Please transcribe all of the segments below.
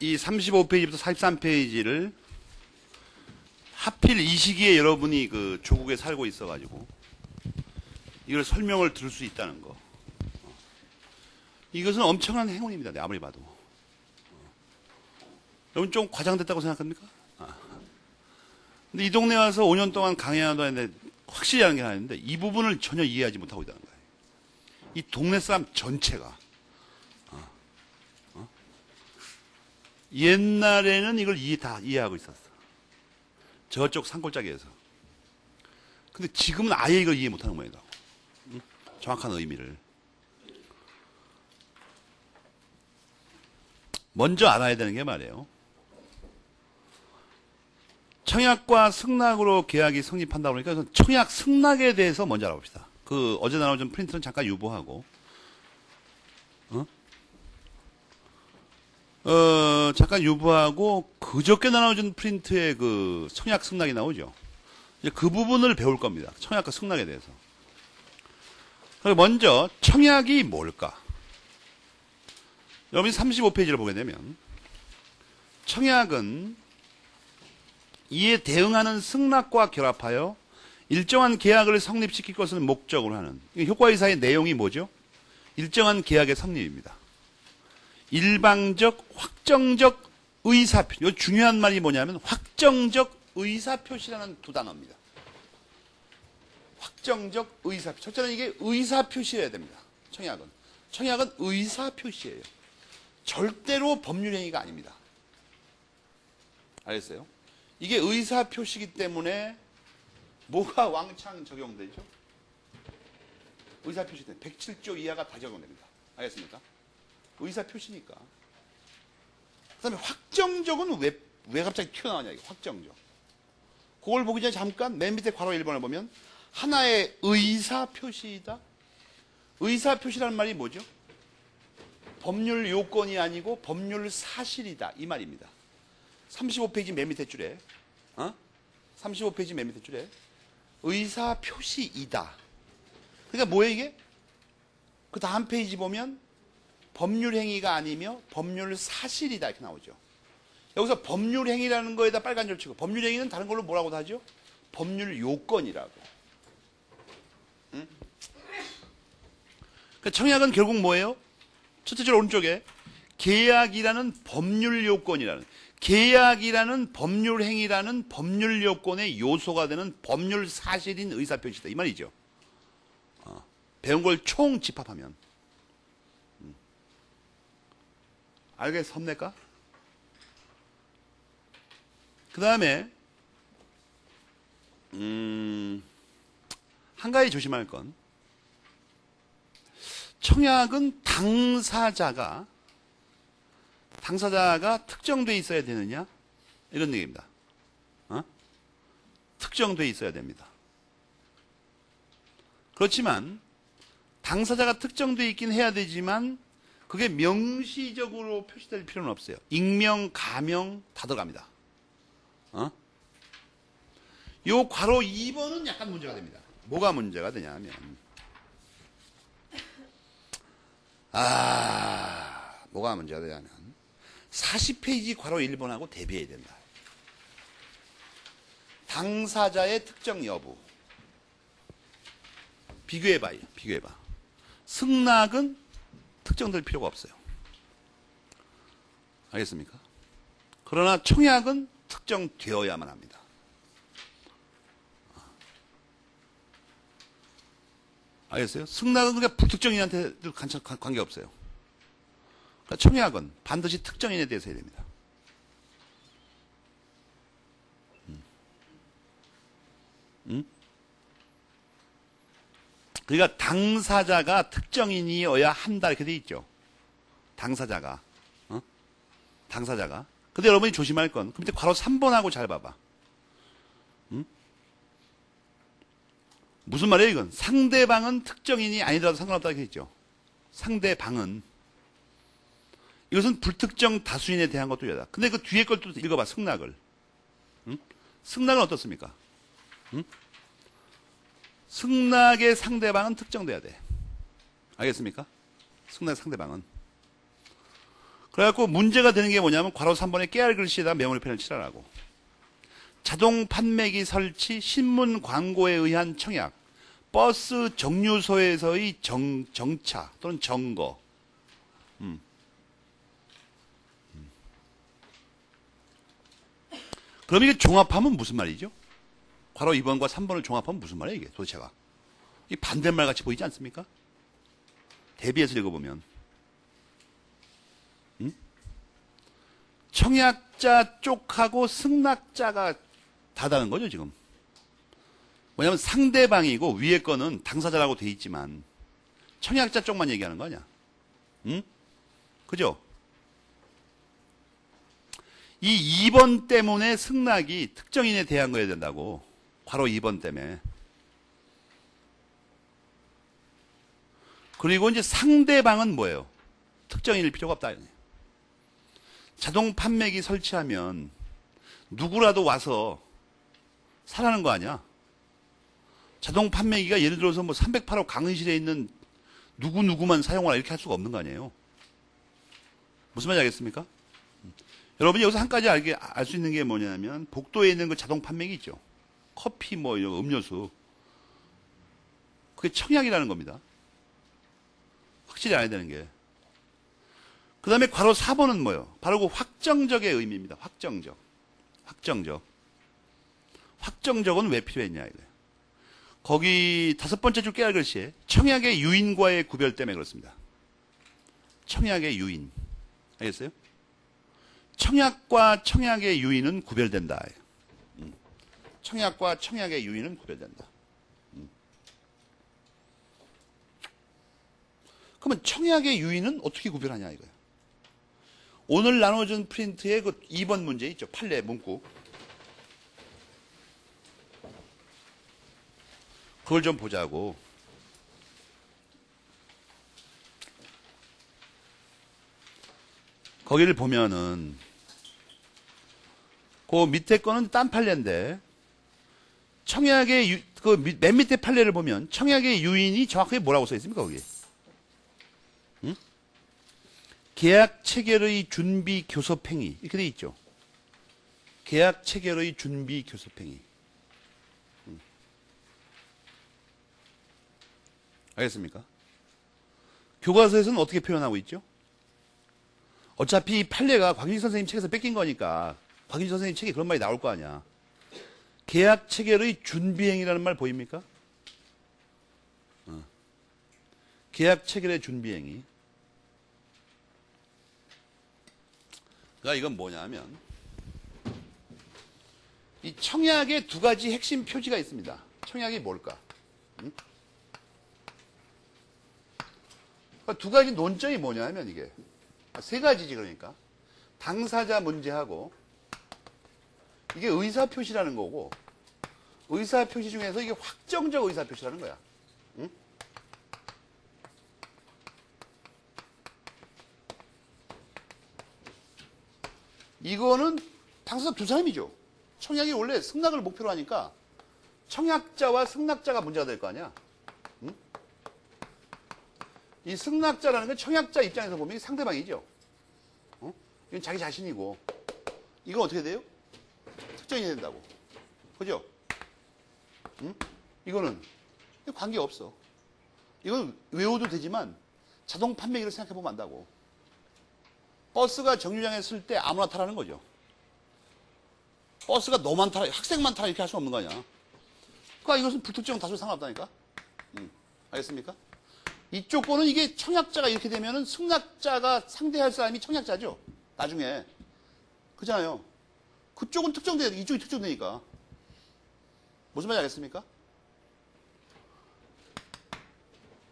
이 35페이지부터 43페이지를 하필 이 시기에 여러분이 그 조국에 살고 있어가지고 이걸 설명을 들을 수 있다는 거. 이것은 엄청난 행운입니다. 아무리 봐도. 여러분 좀 과장됐다고 생각합니까? 근데 이 동네 와서 5년 동안 강연하다 했는데 확실히 하는 게 하나 있는데 이 부분을 전혀 이해하지 못하고 있다는 거예요. 이 동네 사람 전체가. 옛날에는 이걸 다 이해하고 있었어. 저쪽 산골짜기에서. 근데 지금은 아예 이걸 이해 못하는 모양이다. 정확한 의미를. 먼저 알아야 되는 게 말이에요. 청약과 승낙으로 계약이 성립한다고 그러니까 청약 승낙에 대해서 먼저 알아봅시다. 그 어제 나온 프린트는 잠깐 유보하고 잠깐 유보하고 그저께 나눠준 프린트에 그 청약 승낙이 나오죠. 이제 그 부분을 배울 겁니다. 청약과 승낙에 대해서. 먼저 청약이 뭘까? 여러분이 35페이지를 보게 되면 청약은 이에 대응하는 승낙과 결합하여 일정한 계약을 성립시킬 것을 목적으로 하는 효과이사의 내용이 뭐죠? 일정한 계약의 성립입니다. 일방적, 확정적 의사표시. 이 중요한 말이 뭐냐면 확정적 의사표시라는 두 단어입니다. 확정적 의사표시. 첫째는 이게 의사표시여야 됩니다. 청약은. 청약은 의사표시예요. 절대로 법률행위가 아닙니다. 알겠어요? 이게 의사표시이기 때문에 뭐가 왕창 적용되죠? 의사표시 때문에 107조 이하가 다 적용됩니다. 알겠습니까? 의사표시니까. 그 다음에 확정적은 왜 갑자기 튀어나오냐, 이게 확정적. 그걸 보기 전에 잠깐 맨 밑에 괄호 1번을 보면 하나의 의사표시이다. 의사표시라는 말이 뭐죠? 법률 요건이 아니고 법률 사실이다. 이 말입니다. 35페이지 맨 밑에 줄에 35페이지 맨 밑에 줄에 의사표시이다. 그러니까 뭐예요 이게? 그 다음 페이지 보면 법률행위가 아니며 법률사실이다 이렇게 나오죠. 여기서 법률행위라는 거에다 빨간 줄 치고 법률행위는 다른 걸로 뭐라고도 하죠? 법률요건이라고. 응? 그러니까 청약은 결국 뭐예요? 첫째 줄 오른쪽에 계약이라는 법률요건이라는 계약이라는 법률행위라는 법률요건의 요소가 되는 법률사실인 의사표시다 이 말이죠. 배운 걸 총 집합하면 알겠습니까? 그 다음에 한 가지 조심할 건 청약은 당사자가 특정돼 있어야 되느냐 이런 얘기입니다. 특정돼 있어야 됩니다. 그렇지만 당사자가 특정돼 있긴 해야 되지만 그게 명시적으로 표시될 필요는 없어요. 익명, 가명 다 들어갑니다. 요 괄호 2번은 약간 문제가 됩니다. 뭐가 문제가 되냐면 뭐가 문제가 되냐면 40페이지 괄호 1번하고 대비해야 된다. 당사자의 특정 여부 비교해봐요. 비교해봐. 승낙은 특정될 필요가 없어요. 알겠습니까? 그러나 청약은 특정되어야만 합니다. 알겠어요? 승낙은 그냥 불특정인한테 관계없어요. 그러니까 청약은 반드시 특정인에 대해서 해야 됩니다. 그러니까 당사자가 특정인이어야 한다 이렇게 돼 있죠. 당사자가. 당사자가. 근데 여러분이 조심할 건 그 밑에 괄호 3번하고 잘 봐봐. 무슨 말이에요 이건? 상대방은 특정인이 아니더라도 상관없다 이렇게 했죠. 상대방은. 이것은 불특정 다수인에 대한 것도 여다. 근데 그 뒤에 걸 또 읽어봐. 승낙을. 승낙은 어떻습니까? 승낙의 상대방은 특정돼야 돼. 알겠습니까? 승낙의 상대방은. 그래갖고 문제가 되는 게 뭐냐면 괄호 3번에 깨알 글씨에다 메모리펜을 칠하라고. 자동 판매기 설치, 신문 광고에 의한 청약, 버스 정류소에서의 정차 또는 점거. 그럼 이게 종합하면 무슨 말이죠? 괄호 2번과 3번을 종합하면 무슨 말이에요, 이게 도대체가? 이 반대말 같이 보이지 않습니까? 대비해서 읽어보면. 청약자 쪽하고 승낙자가 다다른 거죠, 지금. 뭐냐면 상대방이고 위에 거는 당사자라고 돼 있지만 청약자 쪽만 얘기하는 거 아니야? 응? 그죠? 이 2번 때문에 승낙이 특정인에 대한 거여야 된다고. 괄호 2번 때문에. 그리고 이제 상대방은 뭐예요? 특정인일 필요가 없다. 자동 판매기 설치하면 누구라도 와서 사라는 거 아니야? 자동 판매기가 예를 들어서 뭐 308호 강의실에 있는 누구누구만 사용하라 이렇게 할 수가 없는 거 아니에요? 무슨 말인지 알겠습니까? 여러분이 여기서 한 가지 알 수 있는 게 뭐냐면 복도에 있는 그 자동 판매기 있죠. 커피 뭐 이런 음료수. 그게 청약이라는 겁니다. 확실히 알아야 되는 게. 그 다음에 괄호 4번은 뭐예요? 바로 그 확정적의 의미입니다. 확정적. 확정적. 확정적은 왜 필요했냐 이거예요. 거기 5번째 줄 깨알 글씨에 청약의 유인과의 구별 때문에 그렇습니다. 청약의 유인. 알겠어요? 청약과 청약의 유인은 구별된다. 청약과 청약의 유인은 구별된다. 그러면 청약의 유인은 어떻게 구별하냐 이거예요. 오늘 나눠준 프린트에 그 2번 문제 있죠. 판례 문구. 그걸 좀 보자고. 거기를 보면은 그 밑에 거는 딴 판례인데 청약의 그 맨 밑에 판례를 보면 청약의 유인이 정확하게 뭐라고 써 있습니까 거기? 응? 계약 체결의 준비 교섭행위 이렇게 돼 있죠. 계약 체결의 준비 교섭행위. 알겠습니까? 교과서에서는 어떻게 표현하고 있죠? 어차피 이 판례가 곽일지 선생님 책에서 뺏긴 거니까 곽일지 선생님 책에 그런 말이 나올 거 아니야. 계약 체결의 준비행위라는 말 보입니까? 계약 체결의 준비행위. 그러니까 이건 뭐냐면 이 청약에 두 가지 핵심 표지가 있습니다. 청약이 뭘까? 그러니까 두 가지 논점이 뭐냐면 이게 세 가지지 그러니까 당사자 문제하고 이게 의사표시라는 거고 의사표시 중에서 이게 확정적 의사표시라는 거야. 응? 이거는 당사자 두 사람이죠. 청약이 원래 승낙을 목표로 하니까 청약자와 승낙자가 문제가 될 거 아니야. 응? 이 승낙자라는 건 청약자 입장에서 보면 상대방이죠. 이건 자기 자신이고 이건 어떻게 돼요? 특정이 된다고. 그죠? 응? 이거는 관계없어. 이건 외워도 되지만 자동 판매기를 생각해보면 안다고. 버스가 정류장에 쓸 때 아무나 타라는 거죠. 버스가 너만 타라, 학생만 타라 이렇게 할 수 없는 거 아니야. 그러니까 이것은 불특정 다수 상관없다니까. 알겠습니까? 이쪽 거는 이게 청약자가 이렇게 되면은 승낙자가 상대할 사람이 청약자죠. 나중에. 그잖아요. 그쪽은 특정돼야 돼. 이쪽이 특정되니까. 무슨 말인지 알겠습니까?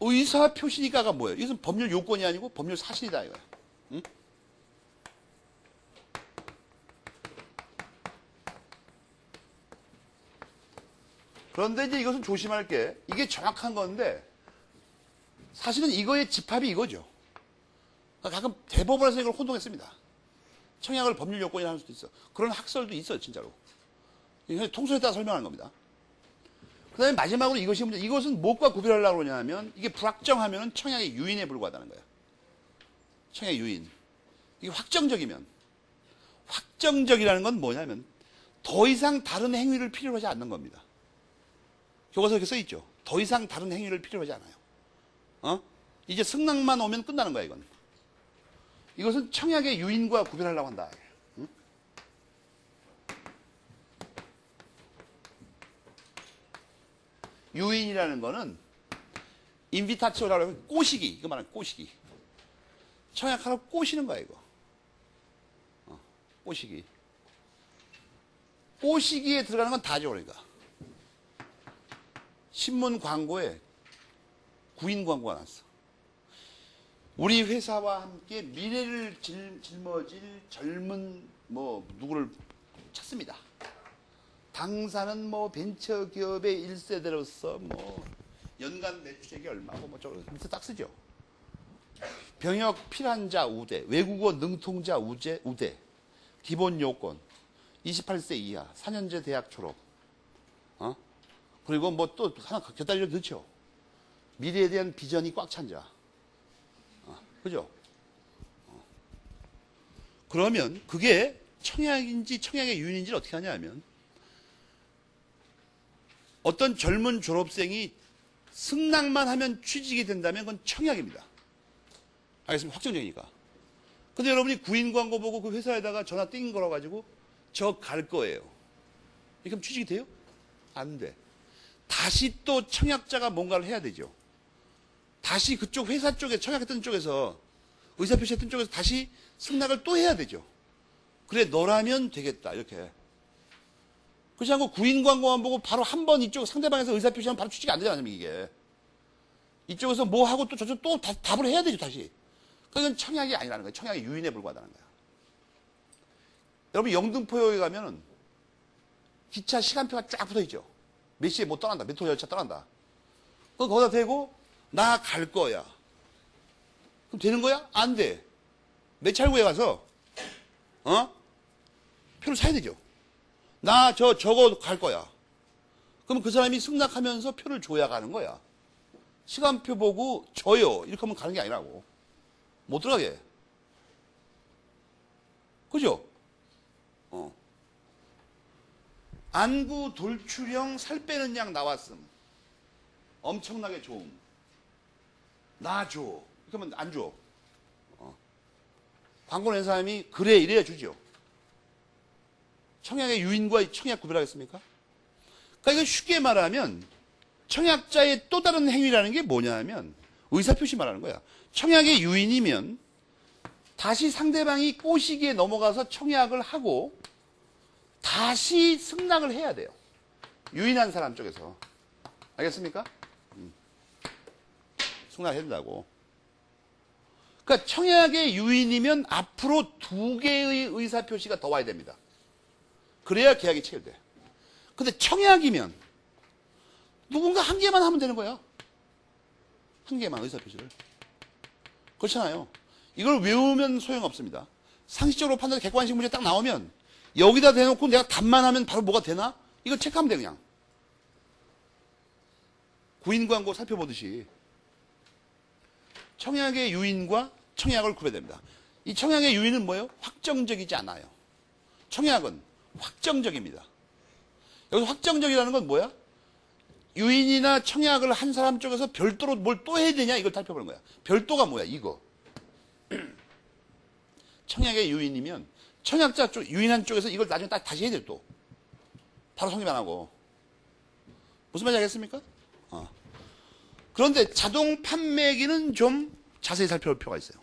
의사 표시니까가 뭐예요? 이것은 법률 요건이 아니고 법률 사실이다 이거야. 응? 그런데 이제 이것은 조심할 게 이게 정확한 건데 사실은 이거의 집합이 이거죠. 가끔 대법원에서 이걸 혼동했습니다. 청약을 법률 요건이라 할 수도 있어. 그런 학설도 있어요, 진짜로. 통설에 따라 설명하는 겁니다. 그 다음에 마지막으로 이것이 문제. 이것은 무엇과 구별하려고 그러냐면 이게 불확정하면 청약의 유인에 불과하다는 거예요. 청약의 유인. 이게 확정적이라는 건 뭐냐면 더 이상 다른 행위를 필요로 하지 않는 겁니다. 교과서에 이렇게 써있죠. 더 이상 다른 행위를 필요로 하지 않아요. 이제 승낙만 오면 끝나는 거야, 이건. 이것은 청약의 유인과 구별하려고 한다. 응? 유인이라는 거는 인비타치오라고 하면 꼬시기, 이거 말하는 꼬시기. 청약하러 꼬시는 거야, 이거. 꼬시기. 꼬시기에 들어가는 건 다죠, 그러니까. 신문 광고에 구인 광고가 났어. 우리 회사와 함께 미래를 짊어질 젊은 누구를 찾습니다. 당사는 벤처기업의 1세대로서 연간 매출액이 얼마고 저거 밑에 딱 쓰죠. 병역 필환자 우대, 외국어 능통자 우대, 기본 요건, 28세 이하, 4년제 대학 졸업, 그리고 또 하나 곁다리로 넣죠. 미래에 대한 비전이 꽉 찬 자. 그죠? 그러면 그게 청약인지 청약의 유인인지를 어떻게 하냐면 어떤 젊은 졸업생이 승낙만 하면 취직이 된다면 그건 청약입니다. 알겠습니까? 확정적이니까. 근데 여러분이 구인 광고 보고 그 회사에다가 전화 띵 걸어가지고 저 갈 거예요. 그럼 취직이 돼요? 안 돼. 다시 또 청약자가 뭔가를 해야 되죠. 다시 그쪽 회사 쪽에 청약했던 쪽에서 의사표시했던 쪽에서 다시 승낙을 또 해야 되죠. 그래 너라면 되겠다 이렇게. 그렇지 않고 구인 광고만 보고 바로 한 번 이쪽 상대방에서 의사표시하면 바로 취직이 안 되잖아요. 이게. 이쪽에서 뭐 하고 또 저쪽 또 답을 해야 되죠 다시. 그건 청약이 아니라는 거예요. 청약의 유인에 불과하다는 거예요. 여러분 영등포역에 가면은 기차 시간표가 쫙 붙어있죠. 몇 시에 뭐 떠난다. 몇 호 열차 떠난다. 그거 거기다 대고 나 갈 거야. 그럼 되는 거야? 안 돼. 매찰구에 가서 표를 사야 되죠. 나 저거 갈 거야. 그럼 그 사람이 승낙하면서 표를 줘야 가는 거야. 시간표 보고 줘요. 이렇게 하면 가는 게 아니라고. 못 들어가게. 그죠? 안구 돌출형 살 빼는 약 나왔음. 엄청나게 좋음. 나 줘. 이렇게 하면 안 줘. 광고 낸 사람이 그래 이래야 주죠. 청약의 유인과 청약 구별하겠습니까? 그러니까 이거 쉽게 말하면 청약자의 또 다른 행위라는 게 뭐냐면 의사표시 말하는 거야. 청약의 유인이면 다시 상대방이 꼬시기에 넘어가서 청약을 하고 다시 승낙을 해야 돼요. 유인한 사람 쪽에서. 알겠습니까? 승낙해야 된다고. 그러니까 청약의 유인이면 앞으로 2개의 의사표시가 더 와야 됩니다. 그래야 계약이 체결돼. 근데 청약이면 누군가 1개만 하면 되는 거야. 1개만 의사표시를. 그렇잖아요. 이걸 외우면 소용없습니다. 상식적으로 판단 객관식 문제 딱 나오면 여기다 대놓고 내가 답만 하면 바로 뭐가 되나? 이거 체크하면 돼 그냥. 구인 광고 살펴보듯이 청약의 유인과 청약을 구별됩니다. 이 청약의 유인은 뭐예요? 확정적이지 않아요. 청약은 확정적입니다. 여기서 확정적이라는 건 뭐야? 유인이나 청약을 한 사람 쪽에서 별도로 뭘 또 해야 되냐 이걸 살펴보는 거야. 별도가 뭐야 이거. 청약의 유인이면 청약자 쪽 유인한 쪽에서 이걸 나중에 다시 해야 돼 또. 바로 성립 안 하고. 무슨 말인지 알겠습니까? 그런데 자동 판매기는 좀 자세히 살펴볼 필요가 있어요.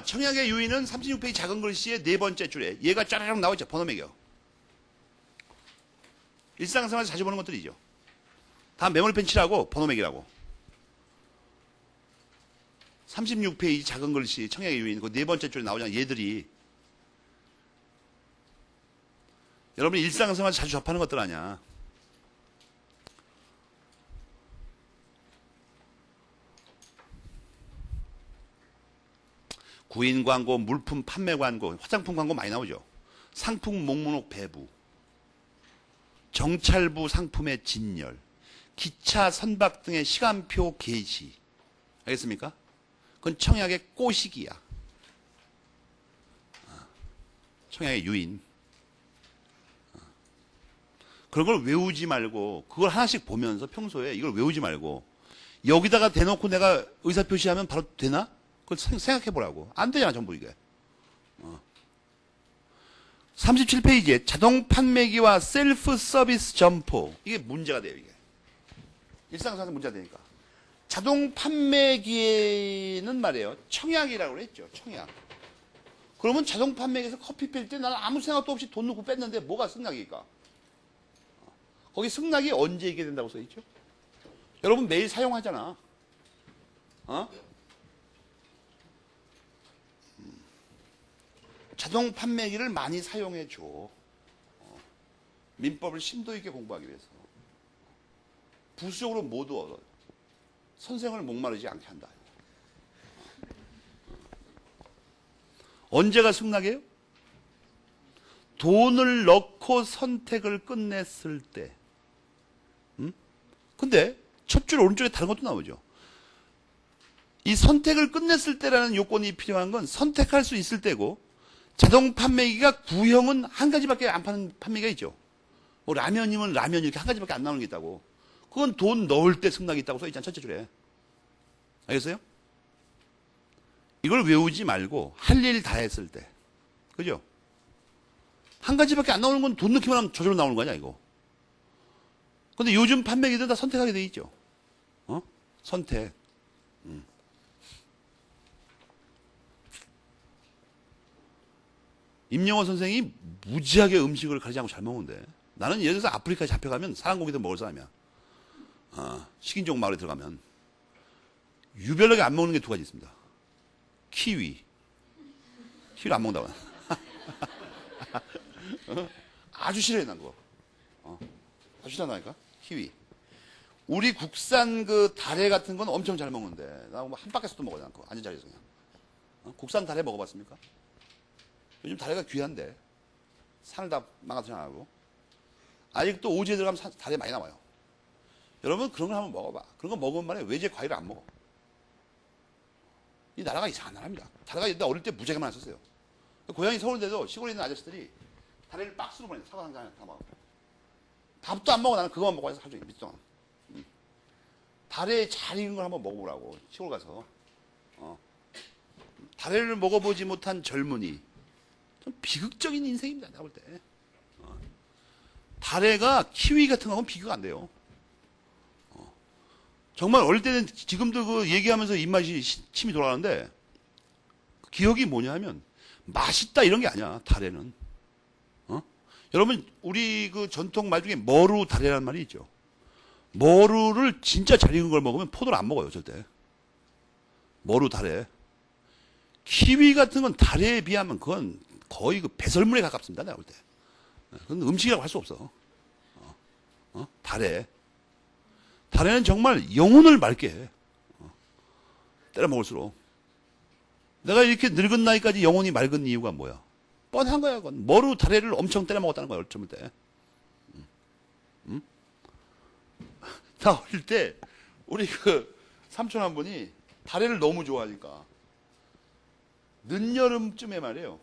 청약의 유인은 36페이지 작은 글씨의 4번째 줄에 얘가 짜라락 나와있죠. 번호 매겨. 일상생활에서 자주 보는 것들이죠. 다음 메모리펜 칠하고 번호 매기라고. 36페이지 작은 글씨 청약의 유인 그 4번째 줄에 나오잖아요. 얘들이 여러분이 일상생활에서 자주 접하는 것들 아니야. 구인 광고, 물품 판매 광고, 화장품 광고 많이 나오죠. 상품 목록 배부, 정찰부 상품의 진열, 기차 선박 등의 시간표 게시. 알겠습니까? 그건 청약의 꼬시기야. 청약의 유인. 그런 걸 외우지 말고 그걸 하나씩 보면서 평소에 이걸 외우지 말고 여기다가 대놓고 내가 의사표시하면 바로 되나? 그걸 생각해 보라고. 안 되잖아 전부 이게. 37페이지에 자동 판매기와 셀프 서비스 점포. 이게 문제가 돼요, 이게. 일상생활에서 문제가 되니까. 자동 판매기에는 말이에요. 청약이라고 그랬죠, 청약. 그러면 자동 판매기에서 커피 뺄 때 나는 아무 생각도 없이 돈 넣고 뺐는데 뭐가 승낙일까? 거기 승낙이 언제 있게 된다고 써있죠? 여러분 매일 사용하잖아. 자동 판매기를 많이 사용해 줘. 민법을 심도 있게 공부하기 위해서. 부수적으로 모두 얻어. 선생을 목마르지 않게 한다. 언제가 승낙이에요? 돈을 넣고 선택을 끝냈을 때. 근데 첫 줄 오른쪽에 다른 것도 나오죠. 이 선택을 끝냈을 때라는 요건이 필요한 건 선택할 수 있을 때고 자동 판매기가 구형은 한 가지밖에 안 파는 판매기가 있죠. 뭐 라면이면 라면 이렇게 한 가지밖에 안 나오는 게 있다고. 그건 돈 넣을 때 승낙이 있다고 써있잖아, 첫째 줄에. 알겠어요? 이걸 외우지 말고 할 일 다 했을 때. 그죠? 한 가지밖에 안 나오는 건 돈 넣기만 하면 저절로 나오는 거 아니야, 이거. 근데 요즘 판매기들 다 선택하게 돼 있죠. 선택. 임영호 선생이 무지하게 음식을 가리지 않고 잘 먹는데 나는 예를 들어서 아프리카에 잡혀가면 사람고기도 먹을 사람이야. 식인종 마을에 들어가면 유별나게 안 먹는 게 두 가지 있습니다. 키위를 안 먹는다고. 아주 싫어해 난 그거. 아주 싫어한다니까 키위. 우리 국산 그 다래 같은 건 엄청 잘 먹는데 나 한 바퀴도 먹어야 난 그거 앉은 자리에서 그냥. 국산 다래 먹어봤습니까? 요즘 다래가 귀한데 산을 다 망가뜨려나가고 아직도 오지에 들어가면 다래 많이 나와요. 여러분 그런 걸 한번 먹어봐. 그런 거 먹으면 말이야 외제 과일을 안 먹어. 이 나라가 이상한 나라입니다. 다래가 나 어릴 때 무지하게 많았었어요. 고향이 서울인데도 시골에 있는 아저씨들이 다래를 박스로 보내 사과 상자 하나 다 먹어. 밥도 안 먹어. 나는 그거만 먹어 해서 하루 종일 밑동안. 다래 잘 익은 걸 한번 먹어보라고 시골 가서. 다래를 먹어보지 못한 젊은이. 좀 비극적인 인생입니다. 내가 볼 때. 다래가 키위 같은 거하고는 비교가 안 돼요. 정말 어릴 때는 지금도 그 얘기하면서 입맛이 침이 돌아가는데 기억이 뭐냐 하면 맛있다 이런 게 아니야. 다래는. 여러분 우리 그 전통 말 중에 머루 다래라는 말이 있죠. 머루를 진짜 잘 익은 걸 먹으면 포도를 안 먹어요. 절대. 머루 다래. 키위 같은 건 다래에 비하면 그건 거의 그 배설물에 가깝습니다. 내가 볼 때. 그건 음식이라고 할 수 없어. 다래. 다래는 정말 영혼을 맑게 해. 때려 먹을수록. 내가 이렇게 늙은 나이까지 영혼이 맑은 이유가 뭐야? 뻔한 거야. 그건. 머루 다래를 엄청 때려 먹었다는 거야. 어쩔 때. 나 어릴 때 우리 그 삼촌 한 분이 다래를 너무 좋아하니까 늦여름쯤에 말이에요.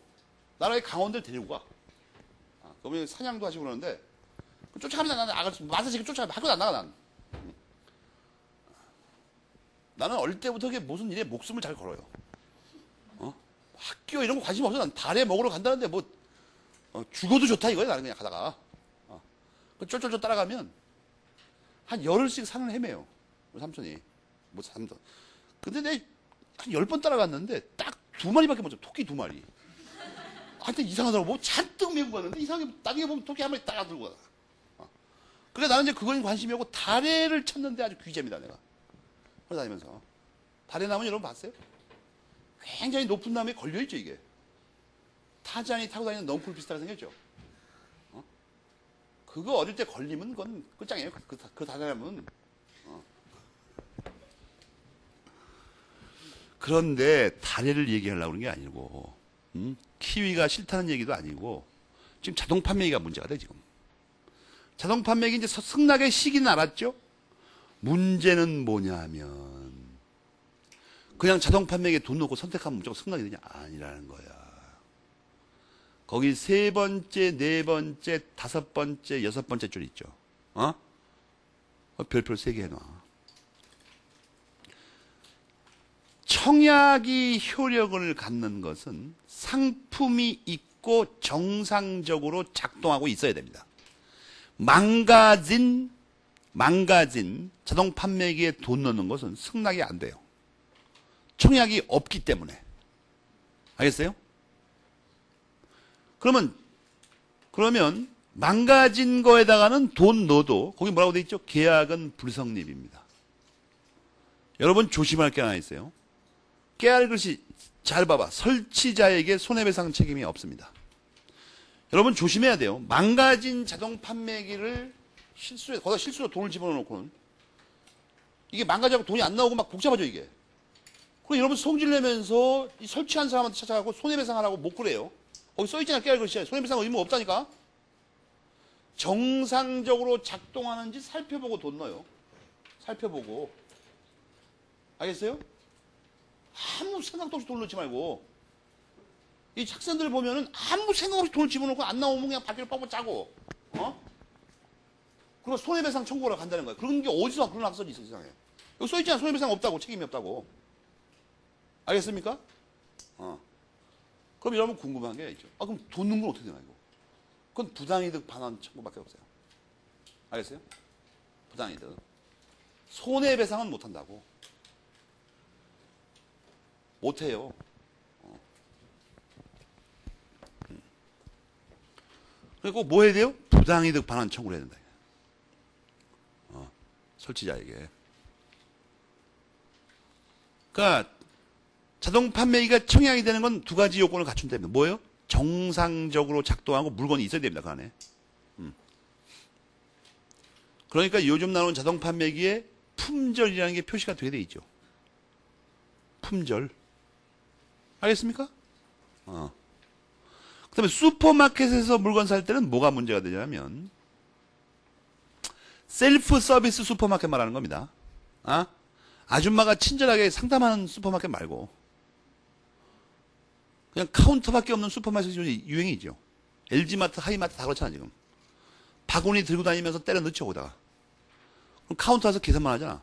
나라의 강원들 데리고 가. 그러면 사냥도 하시고 그러는데 쫓아가면 나는 아가씨 맞아 지금 쫓아가면 학교도 안 나가 난. 나는 어릴 때부터 그게 무슨 일에 목숨을 잘 걸어요. 학교 이런 거 관심 없어. 난 다래 먹으러 간다는데 뭐 죽어도 좋다 이거야. 나는 그냥 가다가 쫄쫄쫄 따라가면 한 열흘씩 산을 헤매요. 우리 삼촌이 뭐 삼도. 근데 내 한 10번 따라갔는데 딱 2마리밖에 못 잡아. 토끼 2마리. 하여튼 이상하더라고. 뭐 잔뜩 메고 가는데 이상하게 나중에 보면 토끼 한 마리 따라 들고 가. 그래 나는 이제 그거에 관심이 없고 다래를 찾는데 아주 귀재입니다 내가. 다니면서 다래 나무는 여러분 봤어요? 굉장히 높은 나무에 걸려있죠 이게. 타잔이 타고 다니는 넝쿨 비슷하게 생겼죠. 그거 어릴 때 걸리면 그건 끝장이에요. 그 다래나무는. 그런데 다래를 얘기하려고 그런 게 아니고 키위가 싫다는 얘기도 아니고 지금 자동 판매기가 문제가 돼 지금. 자동 판매기 이제 승낙의 시기는 알았죠? 문제는 뭐냐면 그냥 자동 판매기에 돈 넣고 선택하면 무조건 승낙이 되냐? 아니라는 거야. 거기 세 번째, 네 번째, 다섯 번째, 여섯 번째 줄 있죠. 별표 3개 해놔. 청약이 효력을 갖는 것은 상품이 있고 정상적으로 작동하고 있어야 됩니다. 망가진 자동 판매기에 돈 넣는 것은 승낙이 안 돼요. 청약이 없기 때문에. 알겠어요? 그러면 망가진 거에다가는 돈 넣어도 거기 뭐라고 돼 있죠? 계약은 불성립입니다. 여러분 조심할 게 하나 있어요. 깨알 글씨 잘 봐봐. 설치자에게 손해배상 책임이 없습니다. 여러분 조심해야 돼요. 망가진 자동 판매기를 거기다 실수로 돈을 집어넣고는 이게 망가져서 돈이 안 나오고 막 복잡하죠 이게. 그럼 여러분 성질 내면서 이 설치한 사람한테 찾아가고 손해배상하라고 못 그래요. 거기 써있잖아 깨알 글씨에. 손해배상 의무 없다니까. 정상적으로 작동하는지 살펴보고 돈 넣어요. 살펴보고. 알겠어요? 아무 생각도 없이 돈을 넣지 말고. 이 학생들 보면은 아무 생각 없이 돈을 집어넣고 안 나오면 그냥 바퀴를 뻑뻑 짜고. 그리고 손해배상 청구하러 간다는 거야. 그런 게 어디서 그런 학설이 있어 세상에. 여기 써있잖아. 손해배상 없다고. 책임이 없다고. 알겠습니까? 그럼 여러분 궁금한 게 있죠. 그럼 돈 넣은 건 어떻게 되나 이거? 그건 부당이득 반환 청구밖에 없어요. 알겠어요? 부당이득. 손해배상은 못한다고. 못해요. 그리고 뭐 해야 돼요? 부당이득 반환 청구를 해야 된다. 설치자에게. 그러니까 자동 판매기가 청약이 되는 건 두 가지 요건을 갖춘 됩니다. 뭐예요? 정상적으로 작동하고 물건이 있어야 됩니다. 그 안에. 그러니까 요즘 나오는 자동 판매기에 품절이라는 게 표시가 되게 돼 있죠. 품절. 알겠습니까? 그 다음에 슈퍼마켓에서 물건 살 때는 뭐가 문제가 되냐면 셀프 서비스 슈퍼마켓 말하는 겁니다. 아줌마가 친절하게 상담하는 슈퍼마켓 말고 그냥 카운터밖에 없는 슈퍼마켓이 유행이죠. LG마트, 하이마트 다 그렇잖아 지금. 바구니 들고 다니면서 때려 넣죠 거기다가. 그럼 카운터 와서 계산만 하잖아.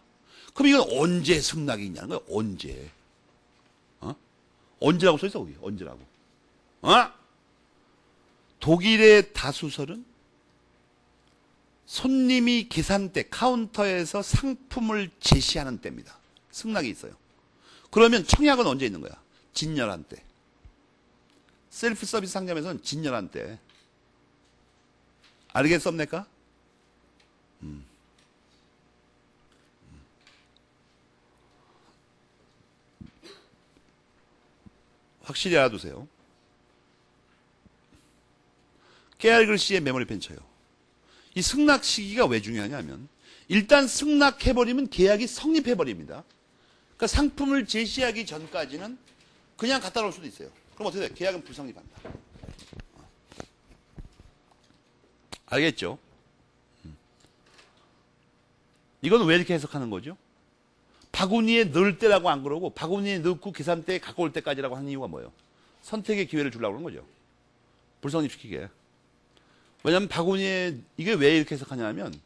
그럼 이건 언제 승낙이 있냐는 거야. 언제. 언제라고 써있어 거기. 언제라고. 독일의 다수설은 손님이 계산대 카운터에서 상품을 제시하는 때입니다. 승낙이 있어요. 그러면 청약은 언제 있는 거야? 진열한 때. 셀프 서비스 상점에서는 진열한 때. 알겠습니까? 확실히 알아두세요. 깨알 글씨에 메모리 펜 쳐요. 이 승낙 시기가 왜 중요하냐면 일단 승낙해버리면 계약이 성립해버립니다. 그러니까 상품을 제시하기 전까지는 그냥 갖다 놓을 수도 있어요. 그럼 어떻게 돼? 계약은 불성립한다. 알겠죠? 이건 왜 이렇게 해석하는 거죠? 바구니에 넣을 때라고 안 그러고 바구니에 넣고 계산대에 갖고 올 때까지라고 하는 이유가 뭐예요? 선택의 기회를 주려고 그러는 거죠. 불성립시키게. 왜냐하면 바구니에 이게 왜 이렇게 해석하냐면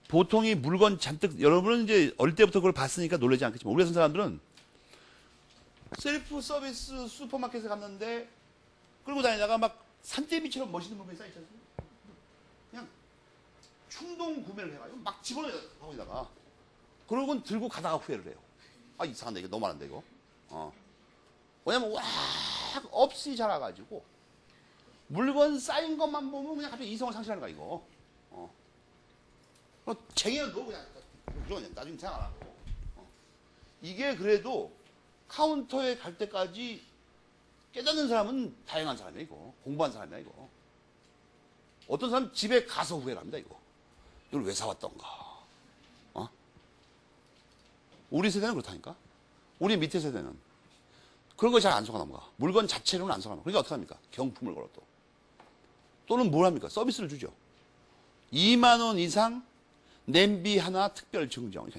보통이 물건 잔뜩 여러분은 이제 어릴 때부터 그걸 봤으니까 놀라지 않겠지만 우리 같은 사람들은 셀프 서비스 슈퍼마켓에 갔는데 끌고 다니다가 막 산더미처럼 멋있는 물건이 쌓여있지 않습니까? 그냥 충동 구매를 해가지고 막 집어넣어요 바구니에다가. 그러고는 들고 가다가 후회를 해요. 이상한데 이거 너무 많은데 이거. 왜냐면 와 없이 자라가지고 물건 쌓인 것만 보면 그냥 갑자기 이성을 상실하는 거야 이거. 쟁여는 너 그냥 나중에 생각 안 하고. 이게 그래도 카운터에 갈 때까지 깨닫는 사람은 다양한 사람이야 이거. 공부한 사람이야 이거. 어떤 사람은 집에 가서 후회를 합니다 이거. 이걸 왜 사왔던가. 우리 세대는 그렇다니까. 우리 밑에 세대는 그런 거 잘 안 속아 넘어가. 물건 자체로는 안 속아 넘어가. 그러니까 어떻게 합니까? 경품을 걸어 또. 또는 뭘 합니까? 서비스를 주죠. 2만 원 이상 냄비 하나 특별 증정.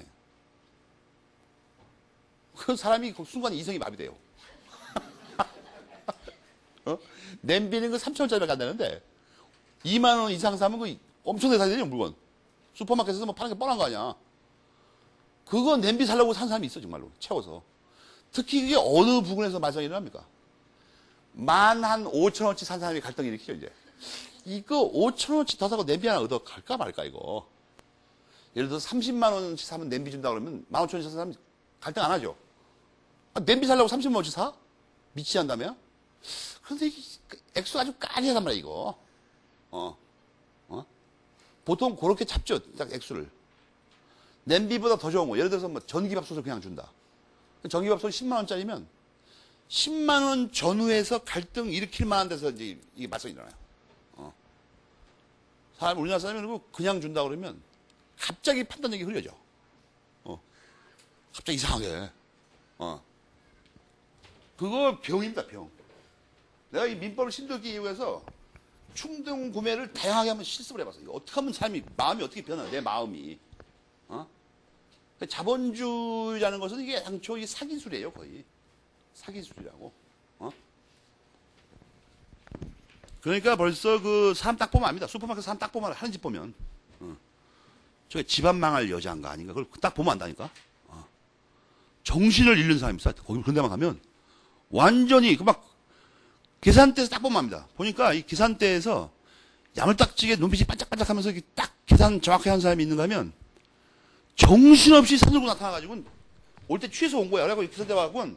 그 사람이 그 순간 이성이 마비돼요. 냄비는 그 3,000원짜리밖에 안 되는데 2만 원 이상 사면 그 엄청 사야 되죠, 물건. 슈퍼마켓에서 뭐 파는 게 뻔한 거 아니야. 그거 냄비 살려고 산 사람이 있어, 정말로. 채워서. 특히 이게 어느 부분에서 말썽이 일어납니까? 만 한 5,000원치 산 사람이 갈등이 일으키죠, 이제. 이거 5,000원치 더 사고 냄비 하나 얻어 갈까 말까, 이거. 예를 들어서 30만 원치 사면 냄비 준다 그러면 15,000원치 산 사람 갈등 안 하죠. 아, 냄비 살려고 30만 원치 사? 미치지 않다며? 그런데 이 액수 아주 까리하단 말이야, 이거. 보통 그렇게 잡죠, 딱 액수를. 냄비보다 더 좋은 거. 예를 들어서 뭐 전기밥솥을 그냥 준다. 전기밥솥 10만원짜리면 10만원 전후에서 갈등 일으킬 만한 데서 이제 이게 말썽이 일어나요. 우리나라 사람이 그리고 그냥 준다 그러면 갑자기 판단력이 흐려져. 갑자기 이상하게. 그거 병입니다, 병. 내가 이 민법을 신도기 이후에서 충동 구매를 다양하게 한번 실습을 해봤어. 이거 어떻게 하면 사람이, 마음이 어떻게 변하나, 내 마음이. 자본주의라는 것은 이게 당초 이 사기술이에요, 거의. 사기술이라고. 그러니까 벌써 그 사람 딱 보면 압니다. 슈퍼마켓 사람 딱 보면, 하는 짓 보면. 저게 집안 망할 여자인가 아닌가. 그걸 딱 보면 안다니까. 정신을 잃는 사람이 있어. 거기 그런 데만 가면 완전히 그 막 계산대에서 딱 보면 압니다. 보니까 이 계산대에서 야물딱지게 눈빛이 반짝반짝 하면서 딱 계산 정확하게 하는 사람이 있는가 하면 정신없이 산 들고 나타나가지고 올 때 취해서 온 거야. 그래갖고 계산대 와갖고